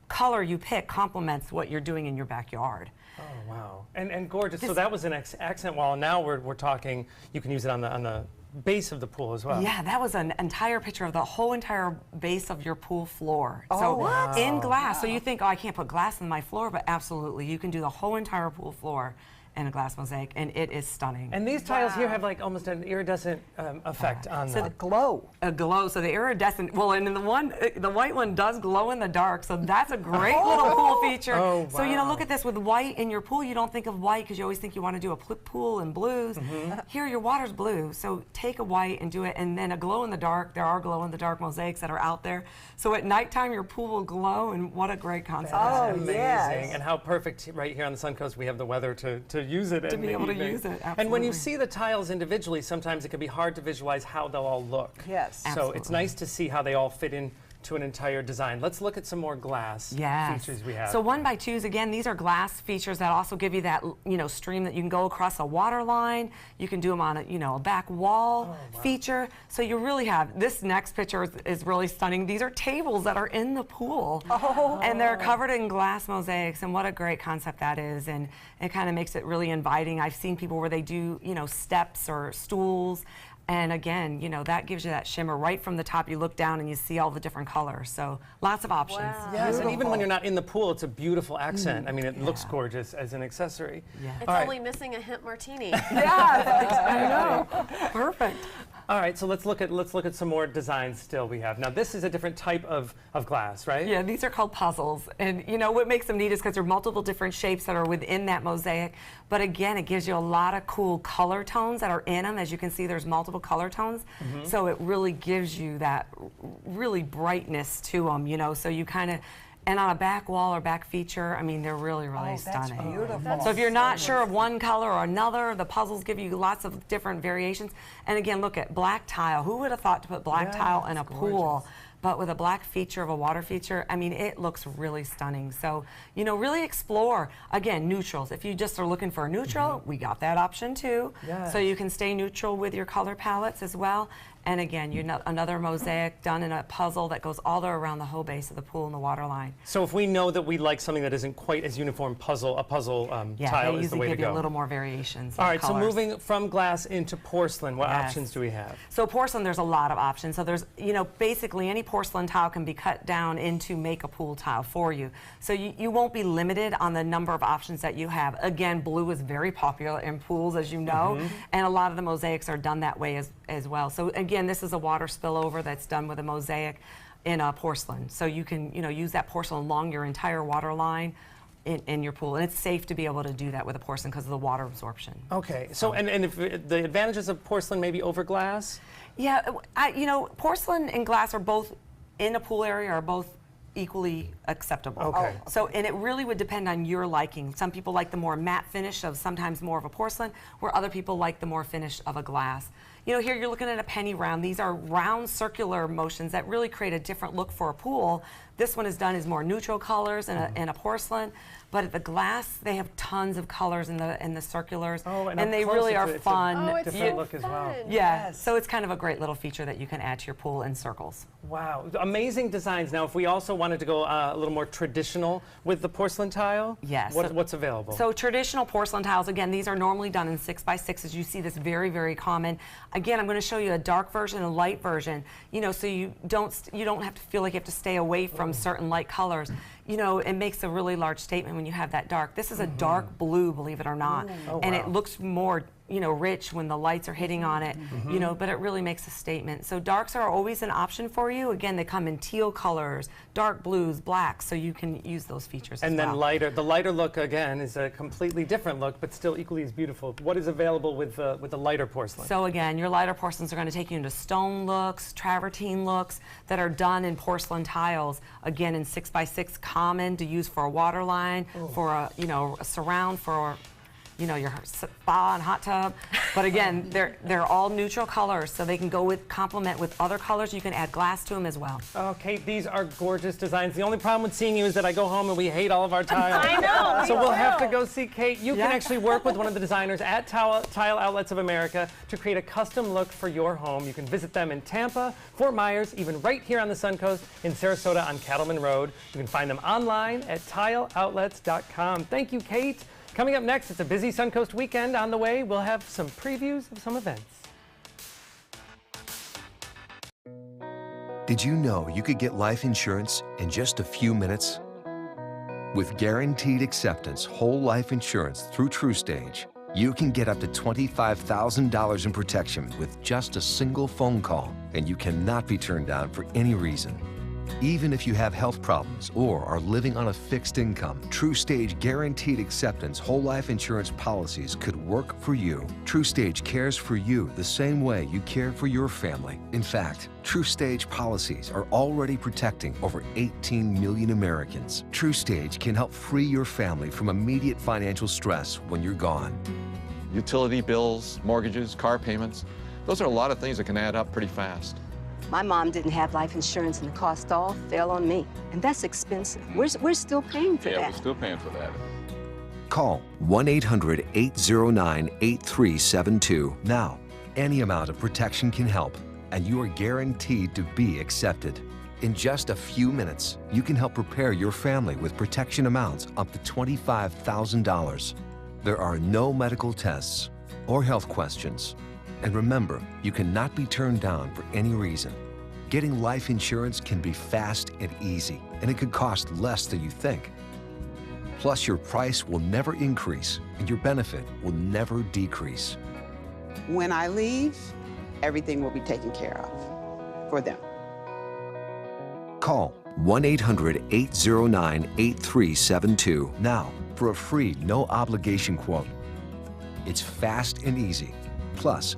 color you pick complements what you're doing in your backyard. Oh, wow. And gorgeous. So that was an accent wall, and now we're talking, you can use it on the base of the pool as well. Yeah, that was an entire picture of the whole entire base of your pool floor. Oh, so wow. in glass. So you think, I can't put glass in my floor, but absolutely, you can do the whole entire pool floor in a glass mosaic, and it is stunning. And these tiles here have like almost an iridescent effect on them. A glow. A glow. So the iridescent. Well, and in the white one does glow in the dark. So that's a great little pool feature. Oh, wow. So look at this with white in your pool. You don't think of white because you always think you want to do a pool in blues. Here, your water's blue. So take a white and do it, and then a glow in the dark. There are glow in the dark mosaics that are out there. So at nighttime, your pool will glow, and what a great concept. That's amazing. Yes. And how perfect right here on the Suncoast we have the weather to use it. To be able to use it, absolutely. And when you see the tiles individually, sometimes it can be hard to visualize how they'll all look. Yes. So it's nice to see how they all fit in to an entire design. Let's look at some more glass features we have. So 1x2s, again, these are glass features that also give you that, stream that you can go across a water line. You can do them on a, a back wall feature. So you really have, this next picture is really stunning. These are tables that are in the pool. And they're covered in glass mosaics, and what a great concept that is. And it kind of makes it really inviting. I've seen people where they do, steps or stools. And again, that gives you that shimmer right from the top. You look down and you see all the different colors. So lots of options. Wow. Yes, and even when you're not in the pool, it's a beautiful accent. I mean, it looks gorgeous as an accessory. Yeah. It's only missing a hint martini. Yeah, I know. Perfect. All right, so let's look at some more designs still we have. Now this is a different type of glass, right? Yeah, these are called puzzles. And what makes them neat is because there are multiple different shapes that are within that mosaic. But again, it gives you a lot of cool color tones that are in them. As you can see, there's multiple color tones. So it really gives you that really brightness to them, so you kind of, and on a back wall or back feature, I mean, they're really, really stunning. That's beautiful. So if you're not sure of one color or another, the puzzles give you lots of different variations. And again, look at black tile. Who would have thought to put black tile in a pool? But with a black feature of a water feature, I mean, it looks really stunning. So, really explore, again, neutrals. If you just are looking for a neutral, we got that option too. So you can stay neutral with your color palettes as well. And again, another mosaic done in a puzzle that goes all the way around the whole base of the pool and the water line. So if we know that we like something that isn't quite as uniform tile is the way to go. Yeah, they usually give you a little more variations. All right, so moving from glass into porcelain, what options do we have? So porcelain, there's a lot of options. So there's, basically any porcelain tile can be cut down into make a pool tile for you. So you won't be limited on the number of options that you have. Again, blue is very popular in pools, as you know, and a lot of the mosaics are done that way as well. So again, this is a water spillover that's done with a mosaic in a porcelain. So you can, use that porcelain along your entire water line in your pool. And it's safe to be able to do that with a porcelain because of the water absorption. Okay, so and if the advantages of porcelain maybe over glass? Yeah, porcelain and glass are both in a pool area are both equally acceptable. Okay. So, and it really would depend on your liking. Some people like the more matte finish of sometimes more of a porcelain, where other people like the more finish of a glass. Here you're looking at a penny round. These are round circular motions that really create a different look for a pool. This one is done as more neutral colors in a porcelain, but at the glass they have tons of colors in the circulars, and they really are fun. It's a different look as well. Yeah, so it's kind of a great little feature that you can add to your pool in circles. Wow, amazing designs. Now, if we also wanted to go a little more traditional with the porcelain tile, yes, what's available? So traditional porcelain tiles, again, these are normally done in 6x6s. You see this very, very common. Again, I'm going to show you a dark version and a light version. So you don't have to feel like you have to stay away from certain light colors. It makes a really large statement when you have that dark. This is a dark blue, believe it or not, and it looks more rich when the lights are hitting on it, but it really makes a statement. So darks are always an option for you. Again, they come in teal colors, dark blues, blacks, so you can use those features and as well. And then the lighter look, again, is a completely different look, but still equally as beautiful. What is available with the lighter porcelain? So again, your lighter porcelains are going to take you into stone looks, travertine looks that are done in porcelain tiles. Again, in 6x6, common to use for a water line, for a surround, for your spa and hot tub. But again, they're all neutral colors, so they can complement with other colors. You can add glass to them as well. Oh, Kate, these are gorgeous designs. The only problem with seeing you is that I go home and we hate all of our tiles. I know. So we'll have to go see Kate. You can actually work with one of the designers at Tile Outlets of America to create a custom look for your home. You can visit them in Tampa, Fort Myers, even right here on the Suncoast in Sarasota on Cattleman Road. You can find them online at tileoutlets.com. Thank you, Kate. Coming up next, it's a busy Suncoast weekend on the way. We'll have some previews of some events. Did you know you could get life insurance in just a few minutes? With guaranteed acceptance whole life insurance through TruStage, you can get up to $25,000 in protection with just a single phone call, and you cannot be turned down for any reason. Even if you have health problems or are living on a fixed income, TruStage guaranteed acceptance whole life insurance policies could work for you. TruStage cares for you the same way you care for your family. In fact, TruStage policies are already protecting over 18 million Americans. TruStage can help free your family from immediate financial stress when you're gone. Utility bills, mortgages, car payments, those are a lot of things that can add up pretty fast. My mom didn't have life insurance and the cost all fell on me. And that's expensive. We're still paying for that. Yeah, we're still paying for that. Call 1-800-809-8372 now. Any amount of protection can help, and you are guaranteed to be accepted. In just a few minutes, you can help prepare your family with protection amounts up to $25,000. There are no medical tests or health questions. And remember, you cannot be turned down for any reason. Getting life insurance can be fast and easy, and it could cost less than you think. Plus, your price will never increase, and your benefit will never decrease. When I leave, everything will be taken care of for them. Call 1-800-809-8372 now for a free, no-obligation quote. It's fast and easy. Plus,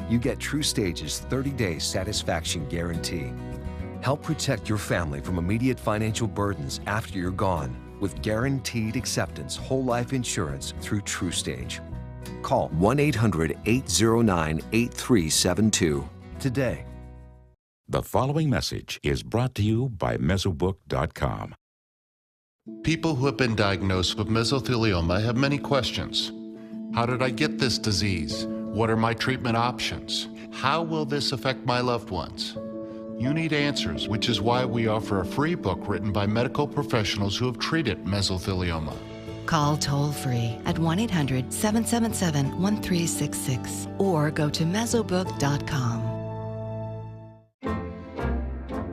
you get TruStage's 30-day satisfaction guarantee. Help protect your family from immediate financial burdens after you're gone with guaranteed acceptance whole life insurance through TruStage. Call 1-800-809-8372 today. The following message is brought to you by Mesobook.com. People who have been diagnosed with mesothelioma have many questions. How did I get this disease? What are my treatment options? How will this affect my loved ones? You need answers, which is why we offer a free book written by medical professionals who have treated mesothelioma. Call toll-free at 1-800-777-1366 or go to Mesobook.com.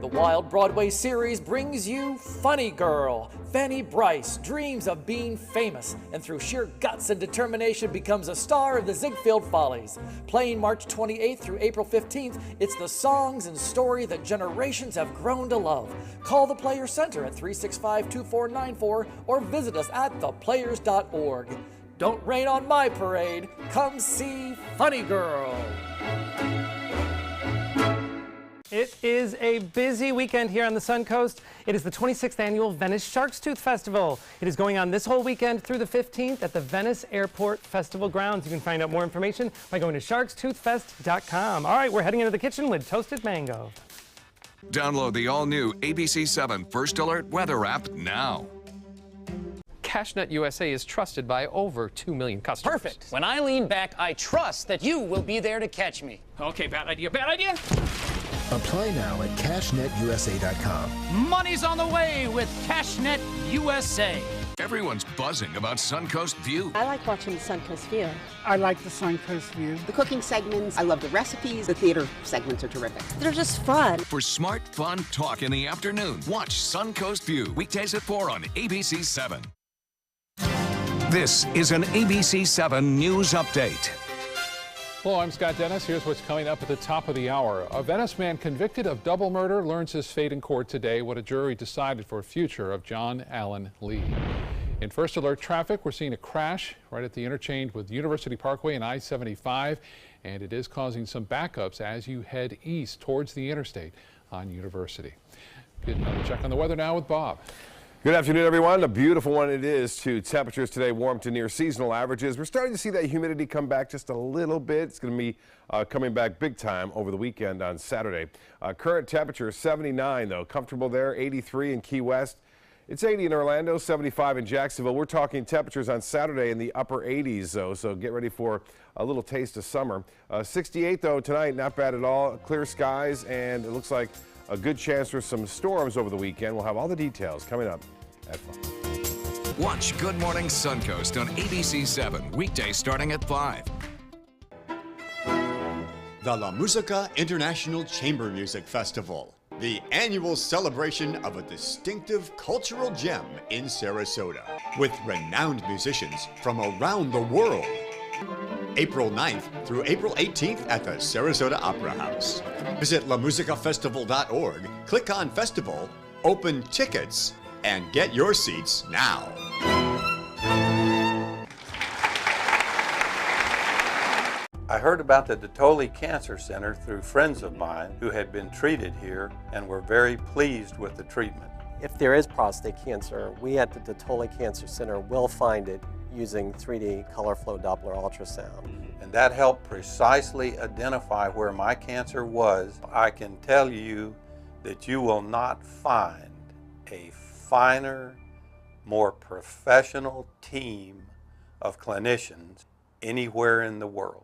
The Wild Broadway series brings you Funny Girl. Fanny Bryce dreams of being famous and through sheer guts and determination becomes a star of the Ziegfeld Follies. Playing March 28th through April 15th, it's the songs and story that generations have grown to love. Call the Player Center at 365-2494 or visit us at theplayers.org. Don't rain on my parade. Come see Funny Girl. It is a busy weekend here on the Suncoast. It is the 26th annual Venice Shark's Tooth Festival. It is going on this whole weekend through the 15th at the Venice Airport Festival grounds. You can find out more information by going to sharkstoothfest.com. All right, we're heading into the kitchen with toasted mango. Download the all-new ABC 7 First Alert weather app now. CashNet USA is trusted by over 2 million customers. Perfect. When I lean back, I trust that you will be there to catch me. Okay, bad idea, bad idea. Apply now at CashNetUSA.com. Money's on the way with CashNet USA. Everyone's buzzing about Suncoast View. I like watching the Suncoast View. I like the Suncoast View. The cooking segments, I love the recipes. The theater segments are terrific. They're just fun. For smart, fun talk in the afternoon, watch Suncoast View, weekdays at 4 on ABC 7. This is an ABC 7 News Update. Hello, I'm Scott Dennis. Here's what's coming up at the top of the hour. A Venice man convicted of double murder learns his fate in court today, what a jury decided for the future of John Allen Lee. In First Alert traffic, we're seeing a crash right at the interchange with University Parkway and I-75, and it is causing some backups as you head east towards the interstate on University. Get another check on the weather now with Bob. Good afternoon, everyone. A beautiful one it is, too. Temperatures today warm to near seasonal averages. We're starting to see that humidity come back just a little bit. It's going to be coming back big time over the weekend on Saturday. Current temperature 79, though. Comfortable there, 83 in Key West. It's 80 in Orlando, 75 in Jacksonville. We're talking temperatures on Saturday in the upper 80s, though, so get ready for a little taste of summer. 68, though, tonight, not bad at all. Clear skies, and it looks like a good chance for some storms over the weekend. We'll have all the details coming up at 5. Watch Good Morning Suncoast on ABC 7, weekdays starting at 5. The La Musica International Chamber Music Festival, the annual celebration of a distinctive cultural gem in Sarasota, with renowned musicians from around the world. April 9th through April 18th at the Sarasota Opera House. Visit lamusicafestival.org, click on Festival, open tickets, and get your seats now. I heard about the Dotoli Cancer Center through friends of mine who had been treated here and were very pleased with the treatment. If there is prostate cancer, we at the Dotoli Cancer Center will find it using 3D color flow Doppler ultrasound. And that helped precisely identify where my cancer was. I can tell you that you will not find a finer, more professional team of clinicians anywhere in the world.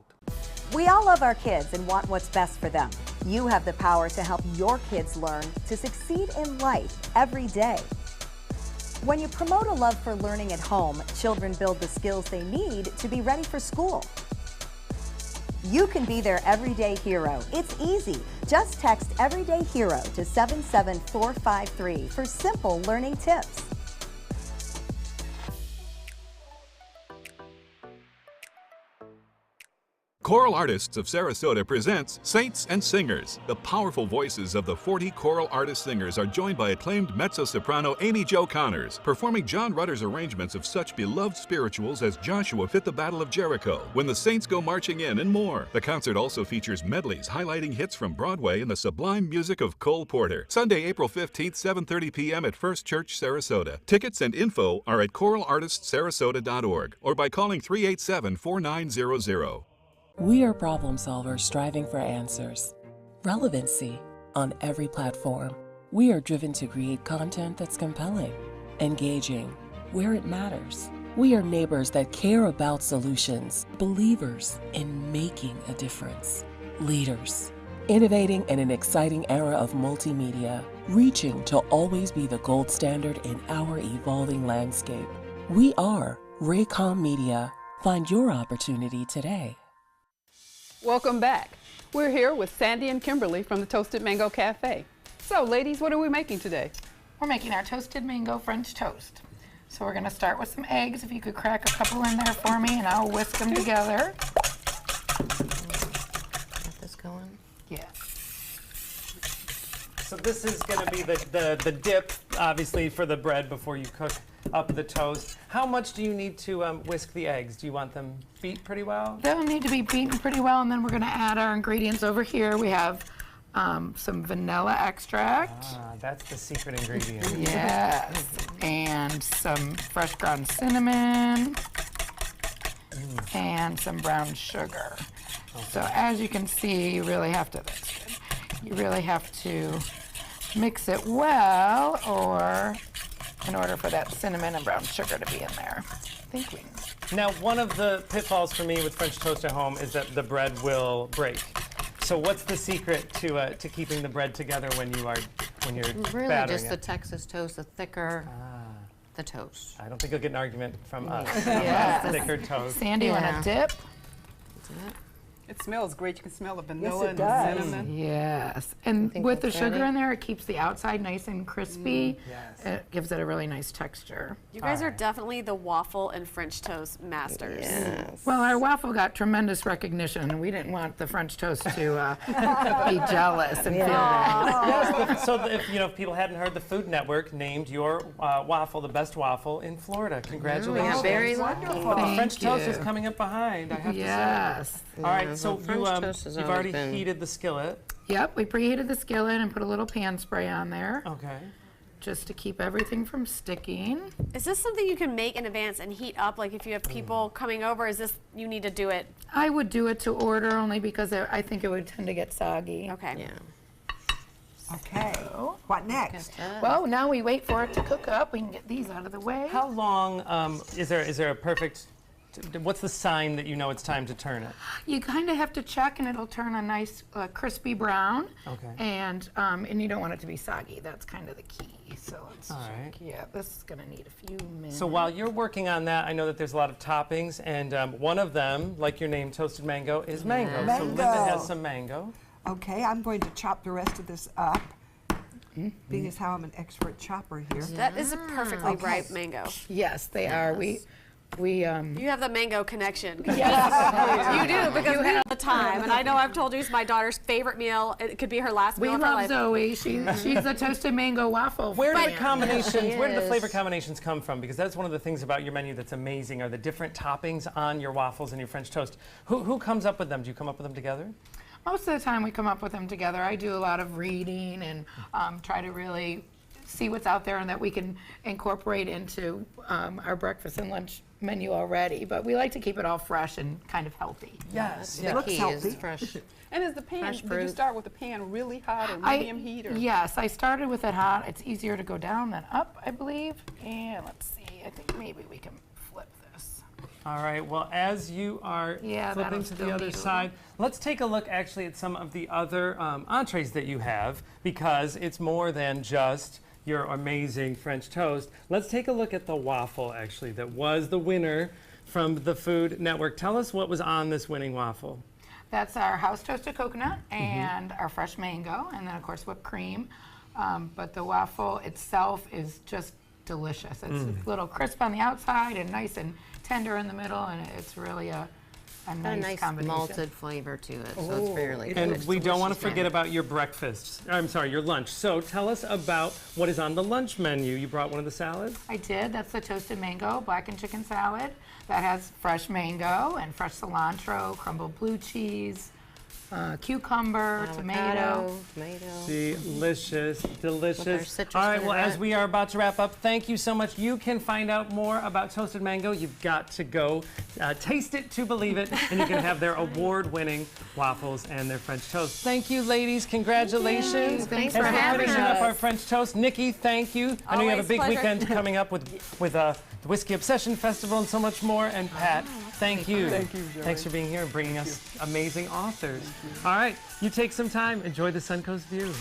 We all love our kids and want what's best for them. You have the power to help your kids learn to succeed in life every day. When you promote a love for learning at home, children build the skills they need to be ready for school. You can be their everyday hero. It's easy. Just text Everyday Hero to 77453 for simple learning tips. Choral Artists of Sarasota presents Saints and Singers. The powerful voices of the 40 choral artist singers are joined by acclaimed mezzo-soprano Amy Jo Connors, performing John Rutter's arrangements of such beloved spirituals as Joshua Fit the Battle of Jericho, When the Saints Go Marching In, and more. The concert also features medleys highlighting hits from Broadway and the sublime music of Cole Porter. Sunday, April 15th, 7:30 p.m. at First Church, Sarasota. Tickets and info are at choralartistsarasota.org or by calling 387-4900. We are problem solvers striving for answers. Relevancy on every platform. We are driven to create content that's compelling, engaging, where it matters. We are neighbors that care about solutions, believers in making a difference, leaders, innovating in an exciting era of multimedia, reaching to always be the gold standard in our evolving landscape. We are Raycom Media. Find your opportunity today. Welcome back. We're here with Sandy and Kimberly from the Toasted Mango Cafe. So, ladies, what are we making today? We're making our toasted mango French toast. So we're going to start with some eggs. If you could crack a couple in there for me, and I'll whisk them together. Get this going? Yeah. So this is going to be the dip, obviously, for the bread before you cook up the toast. How much do you need to whisk the eggs? Do you want them beat pretty well? They'll need to be beaten pretty well, and then we're going to add our ingredients over here. We have some vanilla extract. Ah, that's the secret ingredient. Yes. And some fresh ground cinnamon. And some brown sugar. Okay. So as you can see, you really have to mix it well, or in order for that cinnamon and brown sugar to be in there. Now, one of the pitfalls for me with French toast at home is that the bread will break. So what's the secret to keeping the bread together when you're really battering just it? the Texas toast, the thicker the toast. I don't think you'll get an argument from us. Yeah. Thicker toast. Sandy, you want to dip? It smells great. You can smell the vanilla and does. the cinnamon. Yes. And with the sugar ready. in there, it keeps the outside nice and crispy. Yes. It gives it a really nice texture. You guys are definitely the waffle and French toast masters. Yes. Well, our waffle got tremendous recognition, and we didn't want the French toast to be jealous and feel that. Yes, so if people hadn't heard, the Food Network named your waffle the best waffle in Florida. Congratulations. Yeah, very lucky. But the French toast is coming up behind, I have to say. Yes. All right, so you've already heated the skillet. Yep, we preheated the skillet and put a little pan spray on there. Okay. Just to keep everything from sticking. Is this something you can make in advance and heat up? Like if you have people coming over, is this, you need to do it? I would do it to order only because I think it would tend to get soggy. Okay. Yeah. Okay. So, what next? well, now we wait for it to cook up. We can get these out of the way. How long is there a perfect? What's the sign that you know it's time to turn it? You kind of have to check, and it'll turn a nice crispy brown. Okay. And you don't want it to be soggy. That's kind of the key. So let's check. Yeah, this is going to need a few minutes. So while you're working on that, I know that there's a lot of toppings, and one of them, like your name, Toasted Mango, is mango. So Linda has some mango. Okay, I'm going to chop the rest of this up, being as how I'm an expert chopper here. That is a perfectly ripe mango. Yes, they are. You have the mango connection. Yes. You do, because we have the time. And I know I've told you it's my daughter's favorite meal. It could be her last meal We of her love life. Zoe. She's a toasted mango waffle. Where do the fan. combinations, where do the flavor combinations come from? Because that's one of the things about your menu that's amazing, are the different toppings on your waffles and your French toast. Who comes up with them? Do you come up with them together? Most of the time we come up with them together. I do a lot of reading and try to really see what's out there and that we can incorporate into our breakfast and lunch menu already, but we like to keep it all fresh and kind of healthy. Yes, It looks healthy. Fresh. And is the pan, Fresh did you fruit. start with the pan really hot or medium heat? Or? Yes, I started with it hot. It's easier to go down than up, I believe. And let's see, I think maybe we can flip this. All right, well, as you are Yeah, flipping that'll to still the other need a side, let's take a look actually at some of the other entrees that you have, because it's more than just your amazing French toast. Let's take a look at the waffle, actually, that was the winner from the Food Network. Tell us what was on this winning waffle. That's our house toasted coconut and our fresh mango, and then of course whipped cream. But the waffle itself is just delicious. It's a little crisp on the outside and nice and tender in the middle, and it's really a nice combination. Malted flavor to it, so it's fairly good. And we don't want to forget about your breakfast. I'm sorry, your lunch. So tell us about what is on the lunch menu. You brought one of the salads? I did. That's the toasted mango blackened chicken salad. That has fresh mango and fresh cilantro, crumbled blue cheese, cucumber, tomato. Delicious, delicious. citrus All right, well, as vinaigrette. we are about to wrap up, thank you so much. You can find out more about Toasted Mango. You've got to go taste it to believe it, and you can have their award-winning waffles and their French toast. Thank you, ladies. Congratulations. Thanks As for we're having finishing up us. our French toast, Nikki, thank you. I know you have a Always big pleasure. weekend coming up with the Whiskey Obsession Festival and so much more. And Pat, thank you. Thank you, Joey. Thanks for being here and bringing us amazing authors. All right, you take some time. Enjoy the Suncoast view.